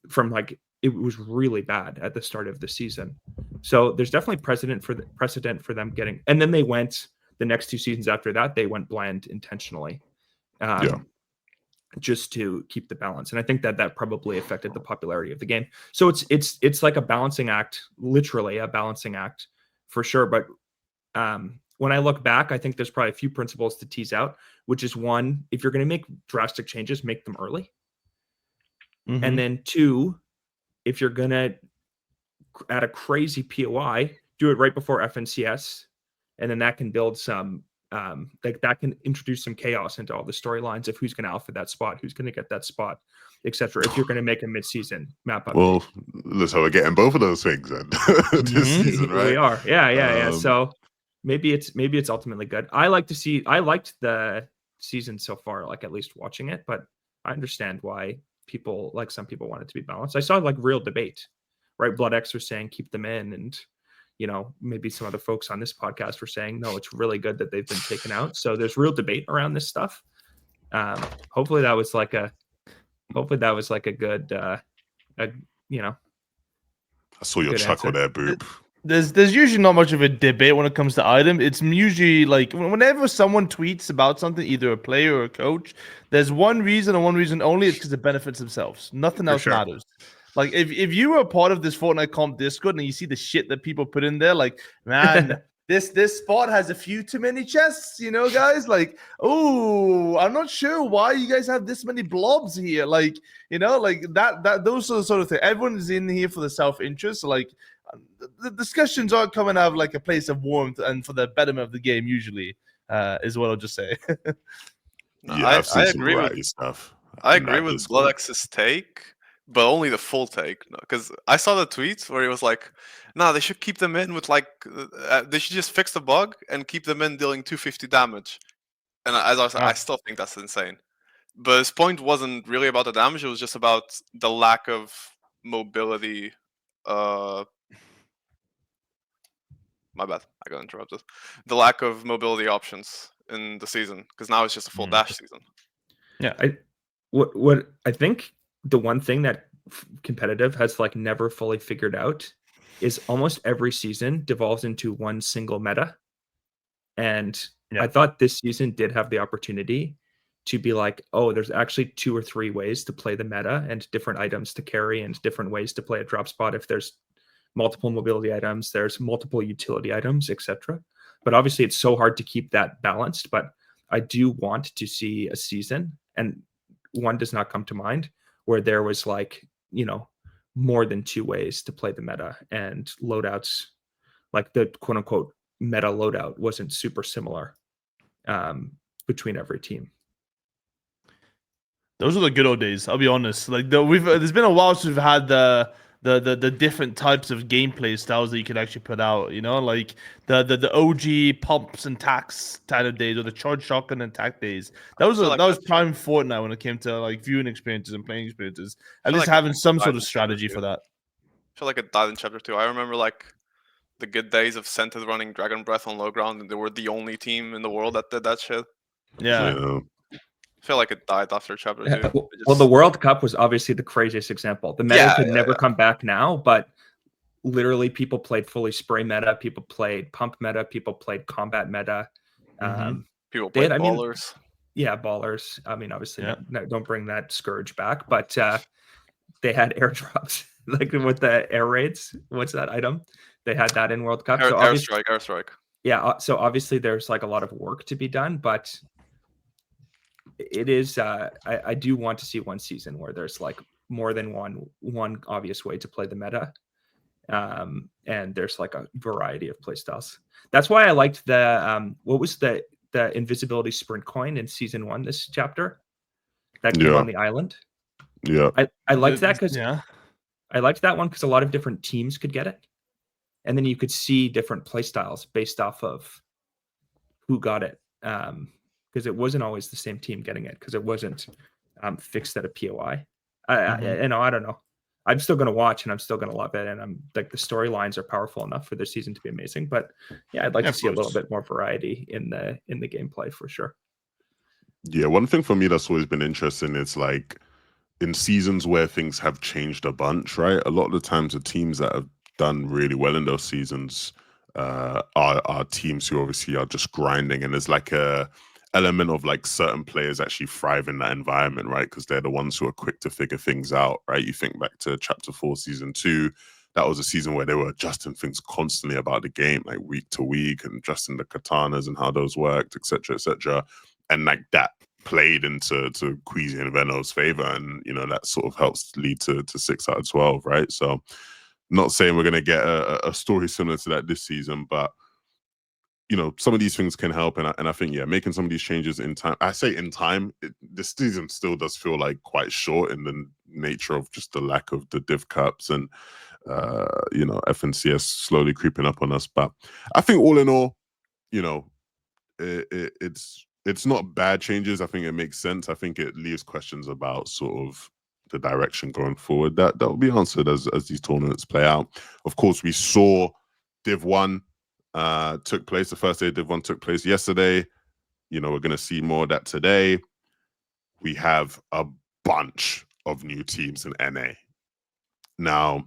From like, it was really bad at the start of the season. So there's definitely precedent for them getting, and then they went the next 2 seasons after that, they went bland intentionally. Just to keep the balance. And I think that probably affected the popularity of the game. So it's like a balancing act, literally a balancing act for sure. But when I look back, I think there's probably a few principles to tease out, which is 1, if you're going to make drastic changes, make them early. Mm-hmm. And then 2, if you're going to add a crazy POI, do it right before FNCS. And then that can build some, like that can introduce some chaos into all the storylines of who's going to alpha that spot, who's going to get that spot, etc. If you're going to make a mid-season map update. Well, that's how we're getting both of those things then this season, right? We are. Yeah. So maybe it's ultimately good. I liked the season so far, like at least watching it, but I understand why some people want it to be balanced. I saw like real debate, right? Blood X was saying keep them in, and you know, maybe some other folks on this podcast were saying no, it's really good that they've been taken out. So there's real debate around this stuff. Hopefully that was like a good you know. I saw your chuckle there, Boop. There's usually not much of a debate when it comes to item. It's usually like whenever someone tweets about something, either a player or a coach, there's one reason and one reason only. It's because it benefits themselves. Nothing else matters. Like if you were a part of this Fortnite comp Discord and you see the shit that people put in there, like, man, this spot has a few too many chests, you know, guys. Like, oh, I'm not sure why you guys have this many blobs here. Like, you know, like that those are the sort of things. Everyone is in here for the self-interest. So like the discussions aren't coming out of like a place of warmth and for the betterment of the game, usually, is what I'll just say. I've seen some variety stuff. I agree with Bloodx's take, but only the full take. Because I saw the tweets where he was like, "No, they should keep them in with like they should just fix the bug and keep them in dealing 250 damage." And as I said, I still think that's insane. But his point wasn't really about the damage; it was just about the lack of mobility. my bad, I got interrupted. The lack of mobility options in the season, because now it's just a full dash season. Yeah. What I think the one thing that competitive has like never fully figured out is almost every season devolves into one single meta. And I thought this season did have the opportunity to be like, oh, there's actually 2 or 3 ways to play the meta and different items to carry and different ways to play a drop spot. If there's multiple mobility items, there's multiple utility items, etc. But obviously it's so hard to keep that balanced. But I do want to see a season, and one does not come to mind, where there was like, you know, more than 2 ways to play the meta, and loadouts, like the quote unquote meta loadout, wasn't super similar between every team. Those are the good old days. I'll be honest. Like there's been a while since we've had the different types of gameplay styles that you could actually put out. You know, like the OG pumps and tacks kind of days, or the charge shotgun and tack days. That was prime Fortnite when it came to like viewing experiences and playing experiences. At least having some sort of strategy for that. I feel like it died in chapter 2. I remember like the good days of Sentinel running Dragon Breath on low ground, and they were the only team in the world that did that shit. Yeah. I feel like it died after chapter 2. Well, the World Cup was obviously the craziest example. The meta could never come back now, but literally people played fully spray meta, people played pump meta, people played combat meta. People played ballers. Ballers. I mean, obviously, no, don't bring that scourge back, but they had airdrops, like with the air raids. What's that item? They had that in World Cup. Airstrike. Yeah, so obviously there's like a lot of work to be done, but it is I do want to see one season where there's like more than one obvious way to play the meta, and there's like a variety of play styles. That's why I liked the what was the invisibility sprint coin in season 1 this chapter that came on the island. I liked that because I liked that one because a lot of different teams could get it, and then you could see different play styles based off of who got it. Because it wasn't always the same team getting it, because it wasn't fixed at a POI. I don't know. I'm still going to watch, and I'm still going to love it. And I'm like, the storylines are powerful enough for this season to be amazing. But yeah, I'd like to see a little bit more variety in the gameplay for sure. Yeah, one thing for me that's always been interesting is like in seasons where things have changed a bunch, right? A lot of the times the teams that have done really well in those seasons are teams who obviously are just grinding, and there's like a element of like certain players actually thrive in that environment, right? Because they're the ones who are quick to figure things out, right? You think back to chapter 4 season 2, that was a season where they were adjusting things constantly about the game, like week to week, and adjusting the katanas and how those worked, etc., etc. And like that played into Queasy and Veno's favor, and you know that sort of helps lead to 6 out of 12, right? So not saying we're going to get a story similar to that this season, but you know, some of these things can help, and I think making some of these changes in time. I say in time. This season still does feel like quite short in the nature of just the lack of the div cups and you know, FNCS slowly creeping up on us. But I think all in all, you know, it's not bad changes. I think it makes sense. I think it leaves questions about sort of the direction going forward that will be answered as these tournaments play out. Of course, we saw Div 1 took place. The first day of Div 1 took place yesterday. You know, we're going to see more of that today. We have a bunch of new teams in NA. Now,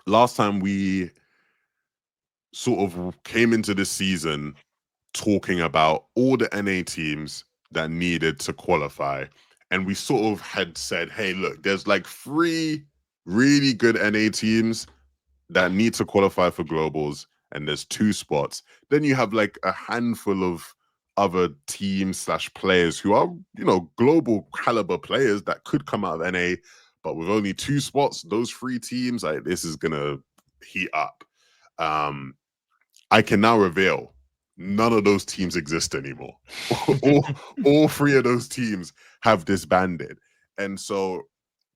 last time we sort of came into this season talking about all the NA teams that needed to qualify. And we sort of had said, hey, look, there's like 3 really good NA teams that need to qualify for globals, and there's 2 spots. Then you have like a handful of other teams / players who are, you know, global caliber players that could come out of NA, but with only 2 spots, those 3 teams, like, this is gonna heat up. I can now reveal none of those teams exist anymore. all 3 of those teams have disbanded. And so,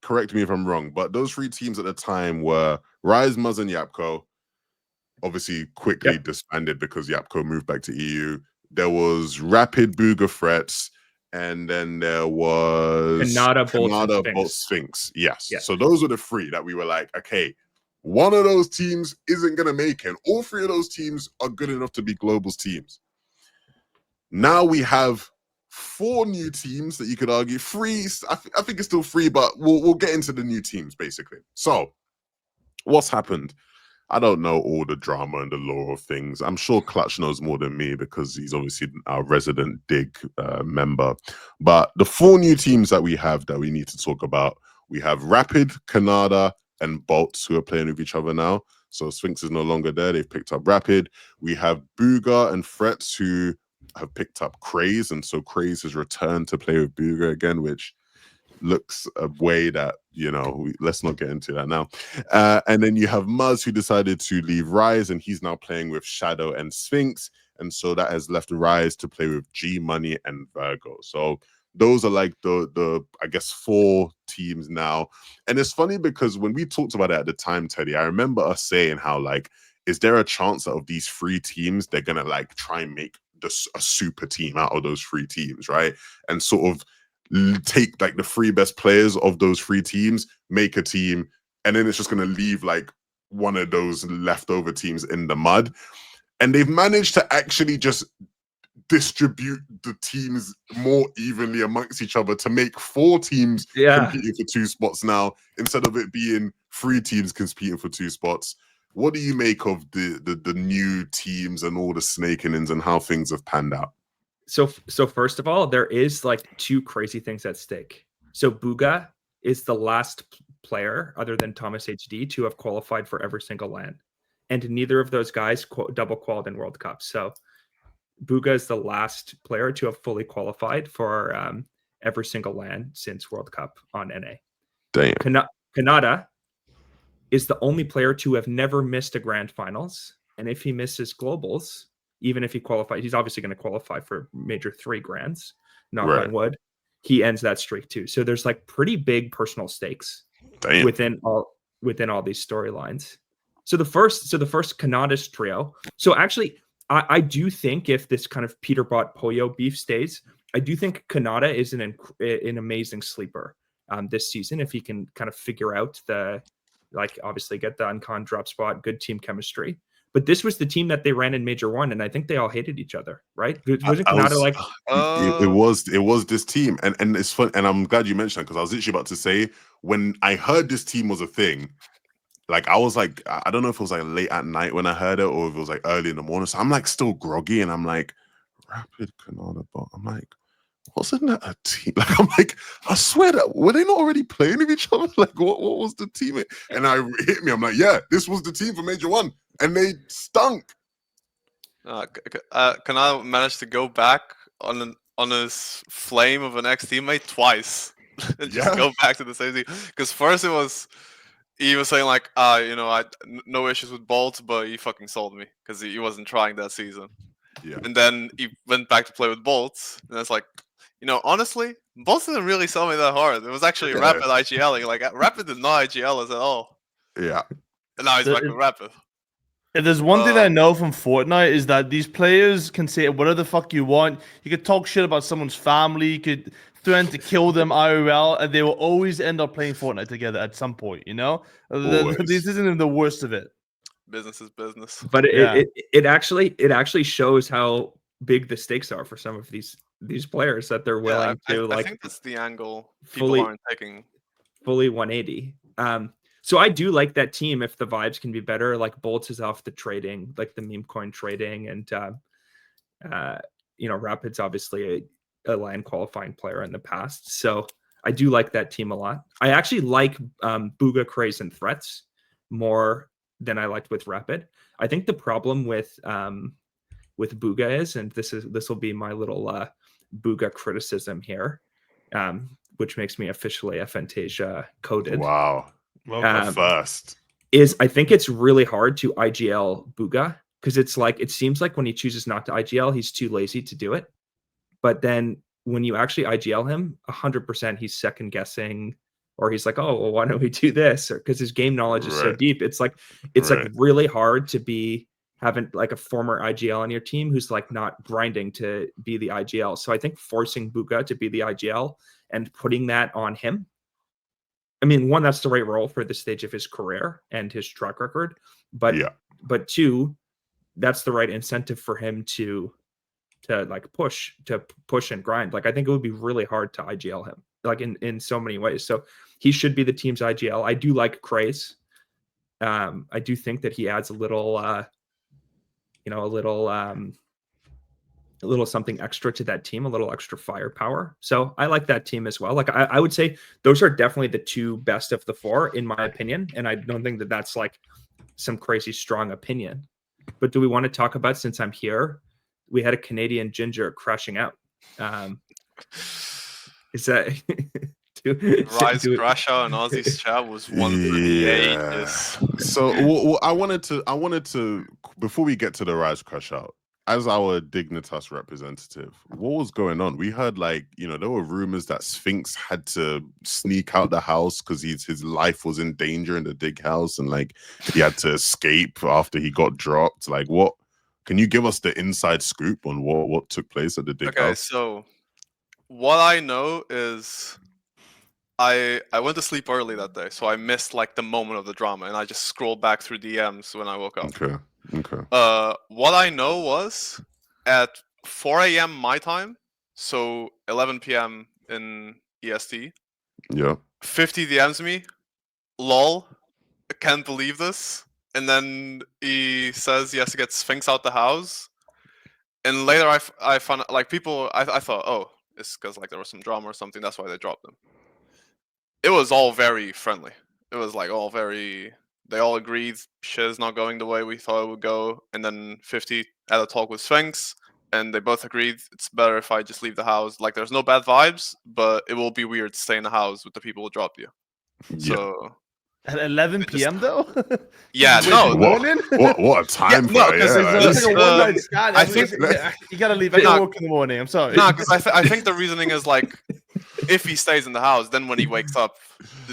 correct me if I'm wrong, but those 3 teams at the time were Rise, Muzz, and Yapko. Obviously, quickly disbanded because Yapko moved back to EU. There was Rapid, Booga, Frets, and then there was Canada, Bolt, Sphinx. Yes. So those were the 3 that we were like, okay, One of those teams isn't going to make it. All three of those teams are good enough to be Global's teams. Now we have 4 new teams that you could argue. 3, I think it's still 3, but we'll get into the new teams, basically. So, what's happened? I don't know all the drama and the lore of things. I'm sure Clutch knows more than me because he's obviously our resident Dig member. But the 4 new teams that we have that we need to talk about, we have Rapid, Canada, and Bolts who are playing with each other now. So Sphinx is no longer there. They've picked up Rapid. We have Booga and Frets who have picked up Craze. And so Craze has returned to play with Booga again, which looks a way that, you know, let's not get into that now. And then you have Muzz who decided to leave Rise, and he's now playing with Shadow and Sphinx. And so that has left Rise to play with G Money and Virgo. So those are like the I guess 4 teams now. And it's funny because when we talked about it at the time, Teddy, I remember us saying how, like, is there a chance that of these 3 teams they're gonna like try and make a super team out of those 3 teams, right? And sort of take like the 3 best players of those 3 teams, make a team, and then it's just going to leave like one of those leftover teams in the mud. And they've managed to actually just distribute the teams more evenly amongst each other to make 4 teams competing for 2 spots now, instead of it being 3 teams competing for 2 spots. What do you make of the new teams and all the snakings and how things have panned out? So first of all, there is like 2 crazy things at stake. So Booga is the last player other than Thomas HD to have qualified for every single LAN. And neither of those guys double qualified in World Cup. So Booga is the last player to have fully qualified for every single LAN since World Cup on NA. Damn. Canada is the only player to have never missed a grand finals. And if he misses globals, even if he qualifies, he's obviously going to qualify for major 3 grands, knock on wood. He ends that streak too. So there's like pretty big personal stakes within all these storylines. So the first Canada's trio. So actually, I do think if this kind of Peterbot Poyo beef stays, I do think Canada is an amazing sleeper this season if he can kind of figure out obviously get the uncon drop spot, good team chemistry. But this was the team that they ran in Major 1, and I think they all hated each other, right? Wasn't Canada like... It was this team. And it's fun, and I'm glad you mentioned that, because I was literally about to say, when I heard this team was a thing, like, I was like, I don't know if it was like late at night when I heard it, or if it was like early in the morning. So I'm like still groggy, and I'm like, Rapid Canada, but I'm like, wasn't that a team? Like, I'm like, I swear that, were they not already playing with each other? Like, what was the team? And it hit me. I'm like, yeah, this was the team for Major 1. And they stunk. Canada managed to go back on his flame of an ex-teammate twice and just go back to the same team. Because first he was saying like, no issues with Bolt, but he fucking sold me because he wasn't trying that season. Yeah. And then he went back to play with Bolts, and it's like, honestly, Bolts didn't really sell me that hard. It was actually Rapid IGLing. Like, Rapid did not IGL us at all. Yeah. And now he's back with Rapid. If there's one thing I know from Fortnite is that these players can say whatever the fuck you want. You could talk shit about someone's family. You could threaten to kill them IRL, and they will always end up playing Fortnite together at some point. This isn't even the worst of it. Business is business. But it actually shows how big the stakes are for some of these players, that they're willing to I think that's the angle people aren't taking. Fully 180. So I do like that team if the vibes can be better. Like Bolts is off the trading, like the meme coin trading, and Rapid's obviously a LAN qualifying player in the past. So I do like that team a lot. I actually like Booga, Craze, and Threats more than I liked with Rapid. I think the problem with Booga is, and this will be my little Booga criticism here, which makes me officially FNtasia coded. Wow. Well, first is I think it's really hard to IGL Booga, because it's like, it seems like when he chooses not to IGL, he's too lazy to do it. But then when you actually IGL him, 100% he's second guessing, or he's like, oh, well, why don't we do this? Or because his game knowledge is so deep. It's like really hard to be having like a former IGL on your team who's like not grinding to be the IGL. So I think forcing Booga to be the IGL and putting that on him I mean, one, that's the right role for this stage of his career and his track record. But but two, that's the right incentive for him to push and grind. Like, I think it would be really hard to IGL him, like in so many ways. So he should be the team's IGL. I do like Craze. I do think that he adds a little something extra to that team, a little extra firepower. So I like that team as well. Like, I would say those are definitely the two best of the four, in my opinion. And I don't think that that's like some crazy strong opinion. But do we want to talk about, since I'm here, we had a Canadian ginger crashing out. Is that Rise crash out in Aussie's chat was 138. Yeah. So I wanted to before we get to the Rise crash out, as our Dignitas representative, what was going on? We heard, like, there were rumors that Sphinx had to sneak out the house because his life was in danger in the dig house, and like he had to escape after he got dropped. Like, what? Can you give us the inside scoop on what took place at the dig house? Okay, so what I know is I went to sleep early that day, so I missed like the moment of the drama, and I just scrolled back through DMs when I woke up. Okay. What I know was at 4 a.m. my time, so 11 p.m. in EST. Yeah. 50 DMs me, lol, I can't believe this. And then he says he has to get Sphinx out the house. And later I found, like, people, I thought, oh, it's because like there was some drama or something, that's why they dropped them. It was all very friendly. It was like all very, they all agreed shit is not going the way we thought it would go. And then 50 had a talk with Sphinx, and they both agreed it's better if I just leave the house. Like, there's no bad vibes, but it will be weird to stay in the house with the people who dropped you. Yeah. So at 11 p.m. though? Yeah, no. What a time for no, it. It's like a one-night stand. I think you gotta leave at work in the morning. I'm sorry. No, because I think the reasoning is like, if he stays in the house, then when he wakes up,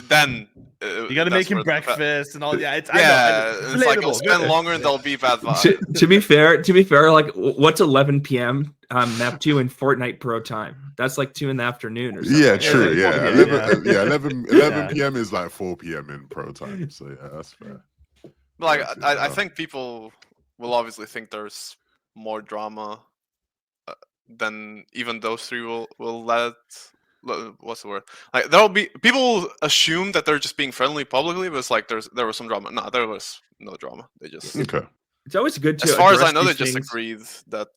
then you gotta make him breakfast and all. Yeah, it's like he'll spend longer and there'll be bad vibes. To be fair, like, what's 11 p.m. Map 2 in Fortnite Pro time? That's like 2 in the afternoon or something. Yeah, true. Yeah, 11 p.m. is like 4 p.m. in Pro time. So yeah, that's fair. Like, I think people will obviously think there's more drama than even those three will let. What's the word? Like, there'll be people assume that they're just being friendly publicly, but it's like there was some drama. No, there was no drama. They just It's always good to. As far as I know, they just agreed that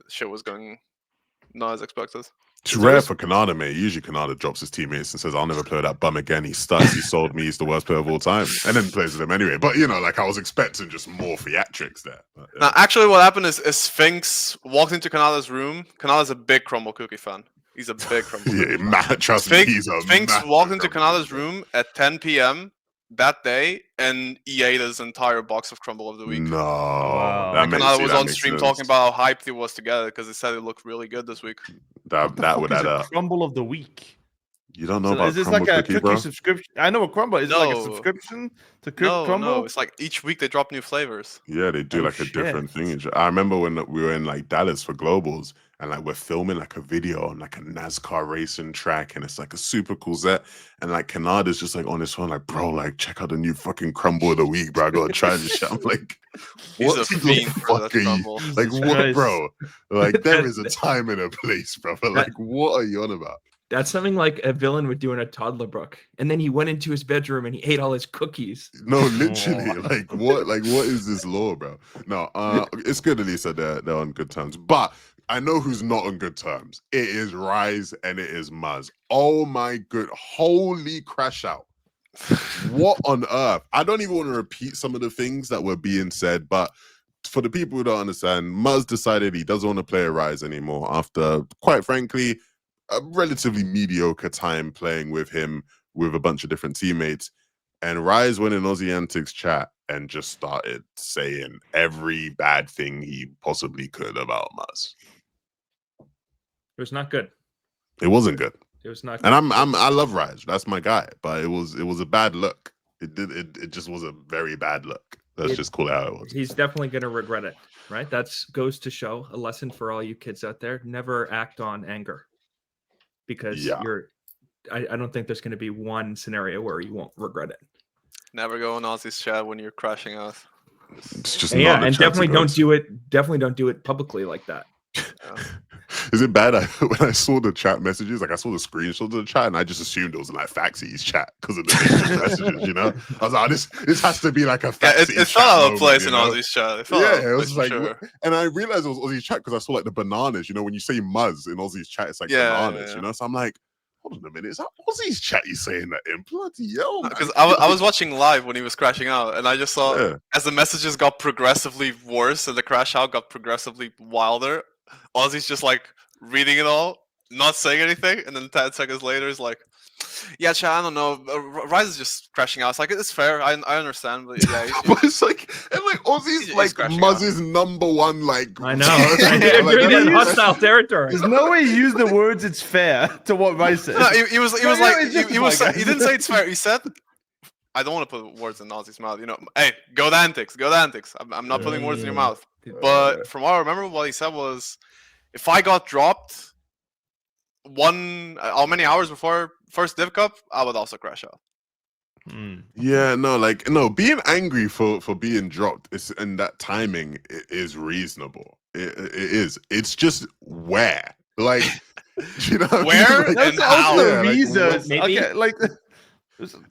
shit was going not as expected. It's rare for Kanada, mate. Usually Kanada drops his teammates and says, I'll never play that bum again. He sucks. He sold me. He's the worst player of all time. And then plays with him anyway. But, like, I was expecting just more theatrics there. But, Now, actually, what happened is Sphinx walked into Kanada's room. Kanada's a big Crumble Cookie fan. He's a big Crumble Cookie fan. Trust me, he's a Sphinx walked into Kanada's room at 10 p.m. that day and ate his entire box of Crumble of the week. No. Wow. Kanada was on stream talking about how hyped he was together because he said it looked really good this week. That would add up. Crumble of the week. You don't know about is this Crumble like a Cookie, cookie bro? subscription? I know a Crumble. Is it like a subscription to cook Crumble? No, it's like each week they drop new flavors. Yeah, they do a different thing. I remember when we were in like Dallas for Globals, and like we're filming like a video on like a NASCAR racing track, and it's like a super cool set, and like Kanada's just like on his phone, like, bro, like, check out the new fucking Crumble of the week, bro. I gotta try this shit. I'm like, He's what a the fiend for fuck that are you? Crumble. Like, what, bro? Like, there is a time and a place, bro. But like, what are you on about? That's something like a villain would do in a toddler book. And then he went into his bedroom and he ate all his cookies. No, literally. Like, what? Like, what is this law, bro? No, it's good at least that they're on good terms. But I know who's not on good terms. It is Rise and it is Muzz. Oh my good, holy crash out. What on earth? I don't even want to repeat some of the things that were being said, but for the people who don't understand, Muzz decided he doesn't want to play Rise anymore after, quite frankly, a relatively mediocre time playing with him with a bunch of different teammates. And Rise went in Aussie Antics chat and just started saying every bad thing he possibly could about Muzz. It was not good. It wasn't good. It was not good. And I love Rise. That's my guy. But it was a bad look. It just was a very bad look. Let's just call it how it was. He's definitely gonna regret it, right? That goes to show a lesson for all you kids out there. Never act on anger. Because I don't think there's going to be one scenario where you won't regret it. Never go on Aussie's chat when you're crashing out. It's just And not the and chat to definitely go don't to. do it. Definitely don't do it publicly like that. Is it bad? When I saw the chat messages, like I saw the screenshots of the chat, and I just assumed it was like Faxy's chat because of the picture messages. You know, I was like, this has to be like a Faxy. It felt out of place in Aussie's chat. Yeah, it was like, and I realized it was Aussie's chat because I saw like the bananas. You know, when you say Muzz in Aussie's chat, it's like bananas. You know, so I'm like, hold on a minute, is that Aussie's chat you saying that in? Bloody hell, man. Because I was watching live when he was crashing out, and I just saw as the messages got progressively worse and the crash out got progressively wilder, Aussie's just like reading it all, not saying anything, and then 10 seconds later is like, yeah, chat, I don't know, Rise is just crashing out. It's like, it's fair, I understand, but yeah. But it's like, and like Aussie's like Muzz's #1, like, I know. You're in hostile territory. There's no way you use the words "it's fair" to what Rice said. No, he was like, he didn't say it's fair. He said, I don't want to put words in Aussie's mouth. You know, hey, go the antics. I'm not putting words in your mouth. But from what I remember, what he said was, if I got dropped how many hours before first Div Cup, I would also crash out. Yeah, no, being angry for being dropped and that timing is reasonable. It is. It's just where, like, you know, where like, that's and how. also reasons. Maybe. Okay, like.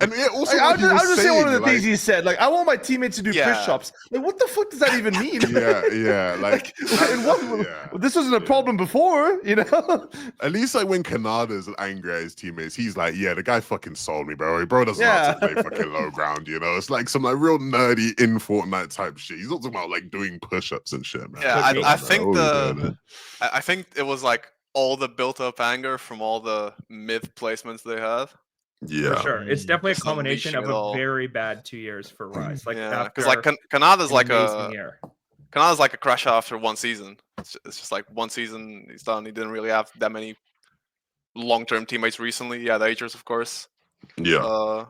And also, I'll just say one of the like, things he said. Like, I want my teammates to do push-ups. Like, what the fuck does that even mean? Yeah, like this wasn't a problem before, you know. At least like when Canada's angry at his teammates, he's like, yeah, the guy fucking sold me, bro. Bro doesn't know how to play fucking low ground, you know. It's like some like real nerdy in Fortnite type shit. He's not talking about like doing push-ups and shit, man. Yeah, I think it was like all the built-up anger from all the myth placements they had. Yeah, for sure. It's definitely a combination of a very bad 2 years for Rise. Like, because like Canada's like a crash out after one season. It's just like one season he's done. He didn't really have that many long-term teammates recently. Yeah, the Agers, of course. Yeah.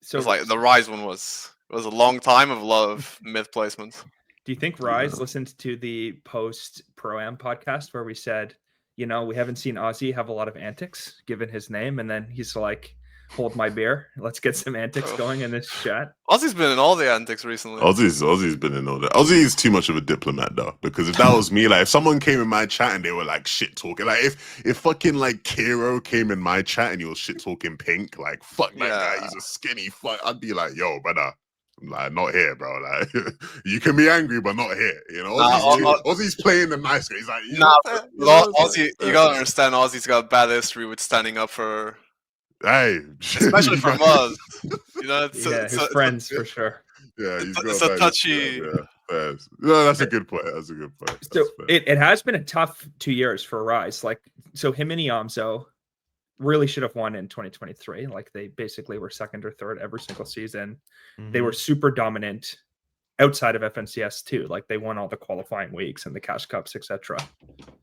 So it's like the Rise one was a long time of a lot of myth placements. Do you think Rise listened to the post Pro-Am podcast where we said, you know, we haven't seen Aussie have a lot of antics given his name, and then he's like, hold my beer, let's get some antics going in this chat. Aussie's been in all the antics recently. Aussie's been in all that. Aussie is too much of a diplomat though, because if that was me, like if someone came in my chat and they were like shit talking, like if fucking like Kiro came in my chat and he was shit talking Pink, like fuck that guy, he's a skinny fuck, I'd be like, yo, brother, like not here, bro. Like you can be angry, but not here. You know, Aussie's playing the nice guy. He's like, Aussie, you gotta understand, Aussie's got a bad history with standing up for. Hey, especially from us. You know, his friends for sure. Yeah, it's a touchy. No, that's a good point. That's a good point. So it has been a tough 2 years for Rise. Like, so him and Iamzo really should have won in 2023. Like, they basically were second or third every single season. They were super dominant outside of FNCS too. Like, they won all the qualifying weeks and the cash cups, etc.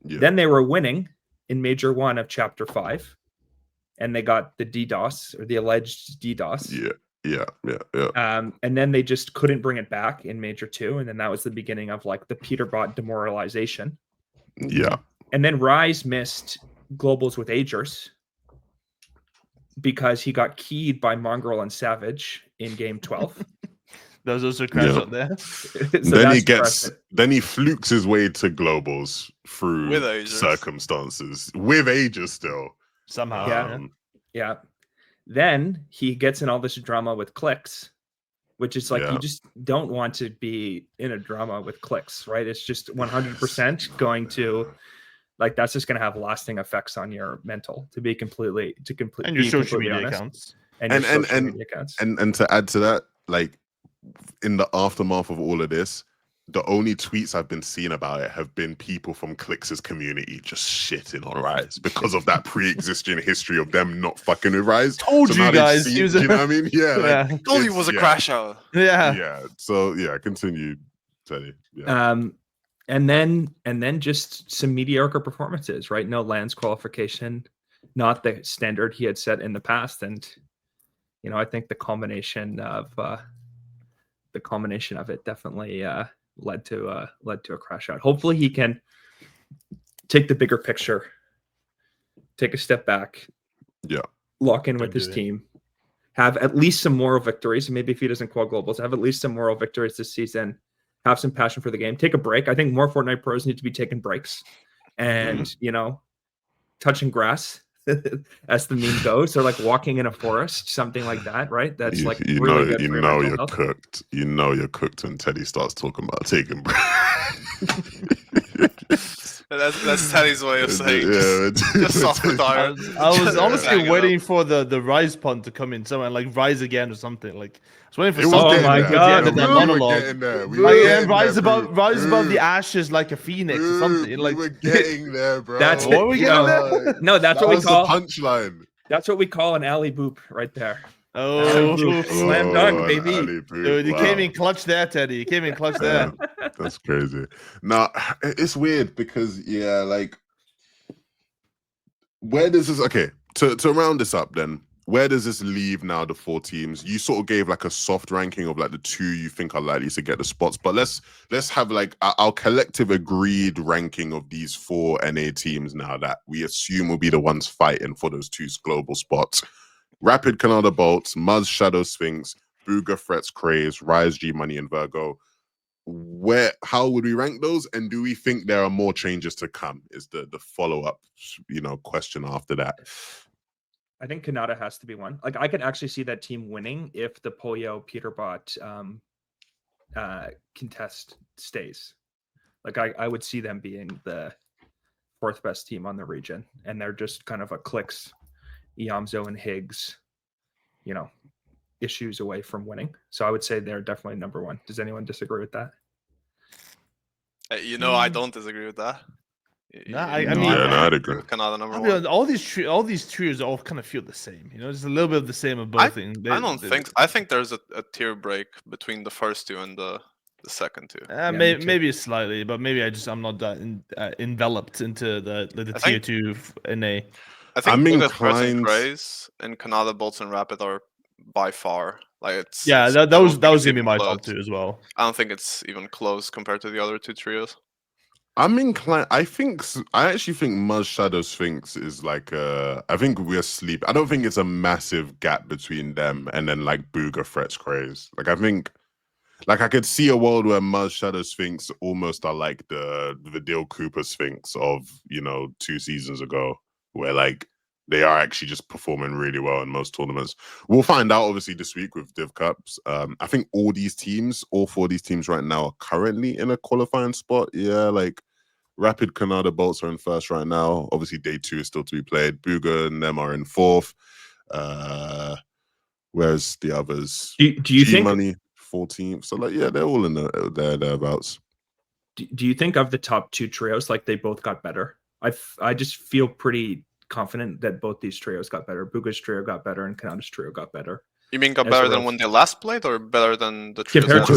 Then they were winning in Major 1 of Chapter 5, and they got the DDoS, or the alleged DDoS. Yeah. And then they just couldn't bring it back in Major 2, and then that was the beginning of like the Peterbot demoralization. Yeah. And then Rise missed globals with Agers because he got keyed by Mongrel and Savage in game 12. Those also crash up there. Then he flukes his way to globals through circumstances with Agers still somehow. Yeah. Then he gets in all this drama with Clicks, which is like, you just don't want to be in a drama with Clicks, right? It's just 100% going to, like, that's just going to have lasting effects on your mental, to be completely and your social media accounts. And to add to that, like, in the aftermath of all of this, the only tweets I've been seeing about it have been people from Clix's community just shitting on Rise because of that pre-existing history of them not fucking with Rise. Told you guys. You know what I mean? Yeah. Like, told you it was a crash out. Yeah. Yeah. So continue, Teddy. Yeah. And then just some mediocre performances, right? No lands qualification, not the standard he had set in the past. And, you know, I think the combination of it definitely led to a crash out. Hopefully he can take the bigger picture, take a step back, Yeah. Lock in Don't with his do it. team. Have at least some moral victories. Maybe if he doesn't quad globals, have at least some moral victories this season. Have some passion for the game. Take a break. I think more Fortnite pros need to be taking breaks, and touching grass, as the meme goes, or like walking in a forest, something like that. Right? That's like really good for your mental health. Cooked. You know you're cooked when Teddy starts talking about taking That's Teddy's way of saying just soft I retire. was honestly hang it up. waiting for the rise pun to come in somewhere, like rise again or something. Like I was waiting for It was something getting towards there. the end of We that were monologue. getting there. We Like were and getting rise there, above the ashes like a phoenix or something. We Like were getting there, bro. That's what are we getting there? No, that's that what we was call the punchline. That's what we call an alley boop right there. oh, Slam dunk, an baby. alley-oop. dude, you Wow. came in clutch there, Teddy. You came in clutch there. That's crazy. Now it's weird because like where does this to round this up then? Where does this leave now the 4 teams? You sort of gave like a soft ranking of like the 2 you think are likely to get the spots, but let's have like our collective agreed ranking of these 4 NA teams now that we assume will be the ones fighting for those 2 global spots. Rapid Canada Bolts, Muzz Shadow Sphinx, Booga Frets Craze, Rise G Money and Virgo. How would we rank those, and do we think there are more changes to come is the follow-up question after that. I think Canada has to be one. Like I could actually see that team winning if the Polio Peterbot contest stays. Like I would see them being the 4th best team on the region, and they're just kind of a clicks, Iamzo and Higgs, issues away from winning. So I would say they're definitely number 1. Does anyone disagree with that? I don't disagree with that. I mean, I'd agree. Canada number I'll 1. be honest, all these trios all kind of feel the same. Just a little bit of the same of both things. I think there's a tier break between the first 2 and the second 2. Maybe slightly, but maybe I'm not that enveloped into the tier 2 NA. I think I'm Booga Frets and inclined- Craze and Canada Bolts and Rapid are by far it's that was gonna be my top 2 as well. I don't think it's even close compared to the other 2 trios. I'm inclined. I actually think Muzz Shadow Sphinx is like I think we're asleep. I don't think it's a massive gap between them and then like Booga Frets Craze. Like I think, like I could see a world where Muzz Shadow Sphinx almost are like the Vidal Cooper Sphinx of 2 seasons ago, where like they are actually just performing really well in most tournaments. We'll find out obviously this week with Div Cups. I think all 4 of these teams right now are currently in a qualifying spot. Yeah, like Rapid Canada Bolts are in 1st right now. Obviously, day 2 is still to be played. Booga and them are in 4th. Whereas the others, Do you think Money 14th? So like, yeah, they're all in thereabouts. Do you think of the top 2 trios, like they both got better? I just feel pretty confident that both these trios got better. Booga's trio got better, and Canada's trio got better. You mean got better than when they last played, or better than the trios? Compared to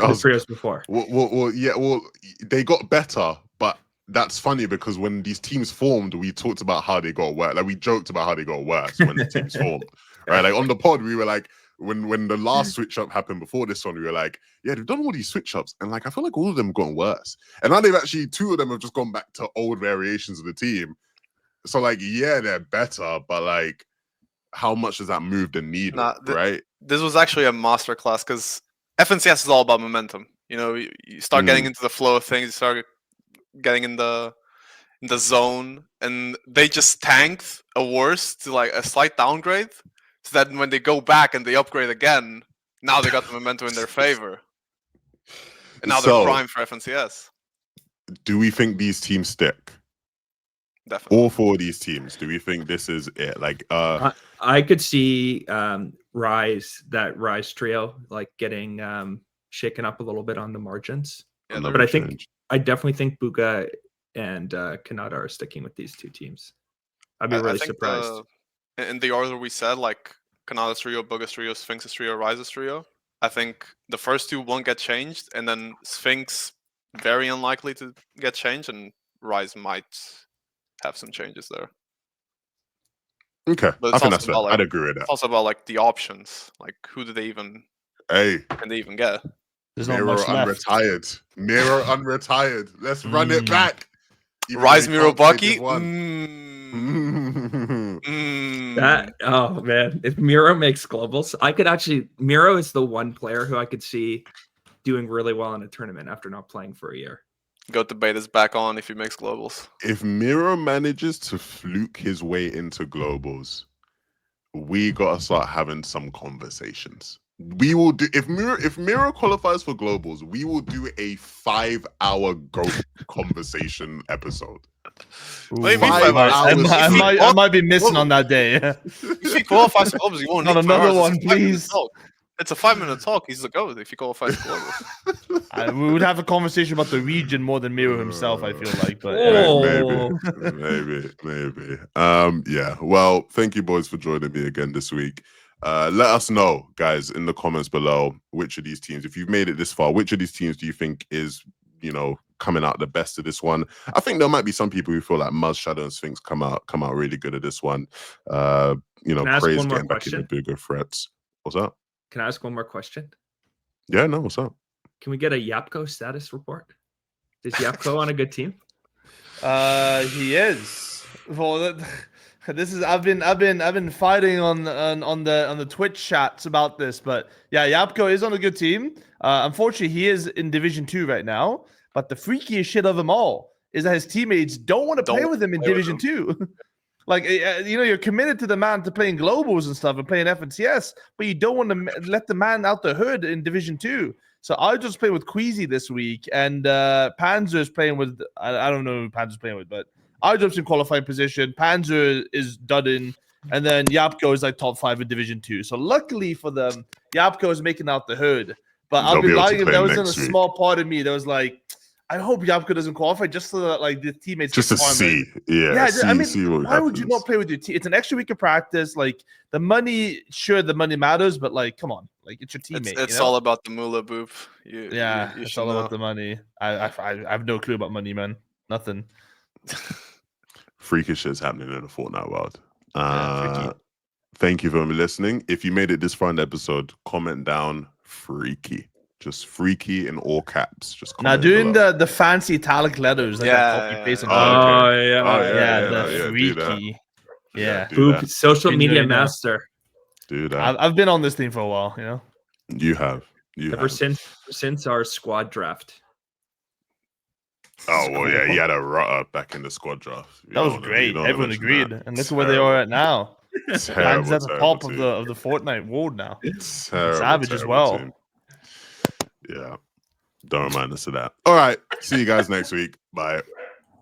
I the trios before. Well, they got better, but that's funny because when these teams formed, we talked about how they got worse. Like we joked about how they got worse when the teams formed, right? Like on the pod, we were like, when the last switch up happened before this one, we were like, yeah, they've done all these switch ups, and like I feel like all of them have gotten worse. And now they've actually 2 of them have just gone back to old variations of the team. So like, yeah, they're better, but like, how much does that move the needle, right? This was actually a masterclass because FNCS is all about momentum. You start getting into the flow of things, you start getting in the zone, and they just tanked a worse to like a slight downgrade, so that when they go back and they upgrade again, now they got the momentum in their favor, and now they're prime for FNCS. Do we think these teams stick? Definitely. All 4 of these teams. Do we think this is it? Like, I could see Rise trio like getting shaken up a little bit on the margins. Yeah, but I definitely think Booga and Canada are sticking with these 2 teams. I'd be really surprised. In the order we said, like Canada's trio, Booga's trio, Sphinx's trio, Rise's trio, I think the first 2 won't get changed, and then Sphinx very unlikely to get changed, and Rise might have some changes there. Okay, but I think that's fair. I'd agree with that. It's also about like the options, like who do they even? Can they even get? There's Miro unretired. Miro unretired. Let's run it back. Rise Miro Bucky. That oh man, if Miro makes globals, I could actually. Miro is the one player who I could see doing really well in a tournament after not playing for a year. Goat debate is back on if he makes globals. If Miro manages to fluke his way into globals, we gotta start having some conversations. We will do if Miro qualifies for globals, we will do a 5-hour GOAT conversation episode. Maybe 5 hours. I might be missing on that day. If he qualifies for globals, you won't Not need 2 another hours. one, It's a 5-minute please. talk. It's a 5-minute talk. He's the GOAT if he qualifies for globals. We would have a conversation about the region more than Miro himself, I feel like. But Maybe. Yeah. Well, thank you boys for joining me again this week. Let us know, guys, in the comments below, which of these teams, if you've made it this far, which of these teams do you think is, coming out the best of this one? I think there might be some people who feel like Muzz, Shadow, and Sphinx come out really good at this one. Can I ask Craze one more getting back in the question? bigger threats. What's up? Can I ask one more question? Yeah, no, what's up? Can we get a Yapko status report? Is Yapko on a good team? He is. Well, this is I've been fighting on the Twitch chats about this, but yeah, Yapko is on a good team. Unfortunately, he is in Division 2 right now. But the freakiest shit of them all is that his teammates don't want to play with him in Division 2. Like, you're committed to the man to playing globals and stuff and playing FNTS, but you don't want to let the man out the hood in Division 2. So I just played with Queasy this week, and Panzer is playing with, I don't know who Panzer's playing with, but I jumped in qualifying position. Panzer is dudding, and then Yapko is like top 5 in Division 2. So luckily for them, Yapko is making out the hood. But I'll be lying if there was in a small part of me that was like, I hope Yapko doesn't qualify just so that like the teammates just to see. Yeah, see what why happens. would you not play with your team? It's an extra week of practice. Like the money matters, but like, come on, like it's your teammate. It's all about the moolah, boop. You it's all about the money. I have no clue about money, man. Nothing. Freakish shit's happening in the Fortnite world. Freaky. Thank you for listening. If you made it this far in the episode, comment down freaky. Just freaky in all caps. Just now doing the fancy italic letters like copy paste. Freaky. Yeah. Boop, social media master. Do that. I've been on this thing for a while, You have. Ever since our squad draft. Oh well, yeah, he had a rutter back in the squad draft. That was great. Everyone agreed, and look at where they are at now. Man's at the top of the Fortnite world now. Savage as well. Team. Yeah, don't remind us of that. All right, see you guys next week. Bye.